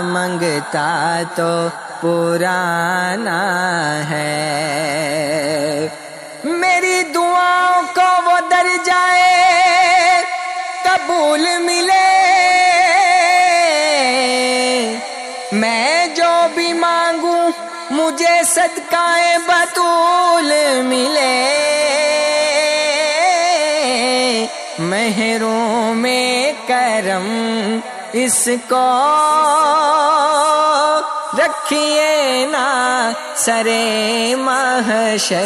منگتا تو پرانا ہے، میری دعاؤں کو وہ در جائے قبول ملے، میں جو بھی مانگوں مجھے صدقہ بطول ملے، محروم کرم اس کو رکھیے نا سرے محشر،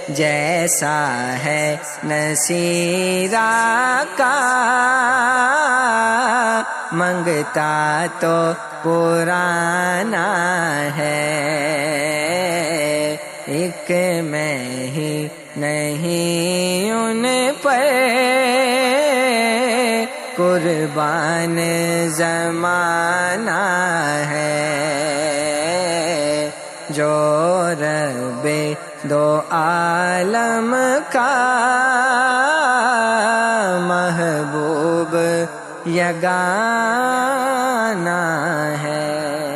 جیسا ہے نصیرہ کا منگتا تو پرانا ہے، ایک میں ہی نہیں ان پر قربان زمانہ ہے، جو رب دو عالم کا محبوب یگانہ ہے۔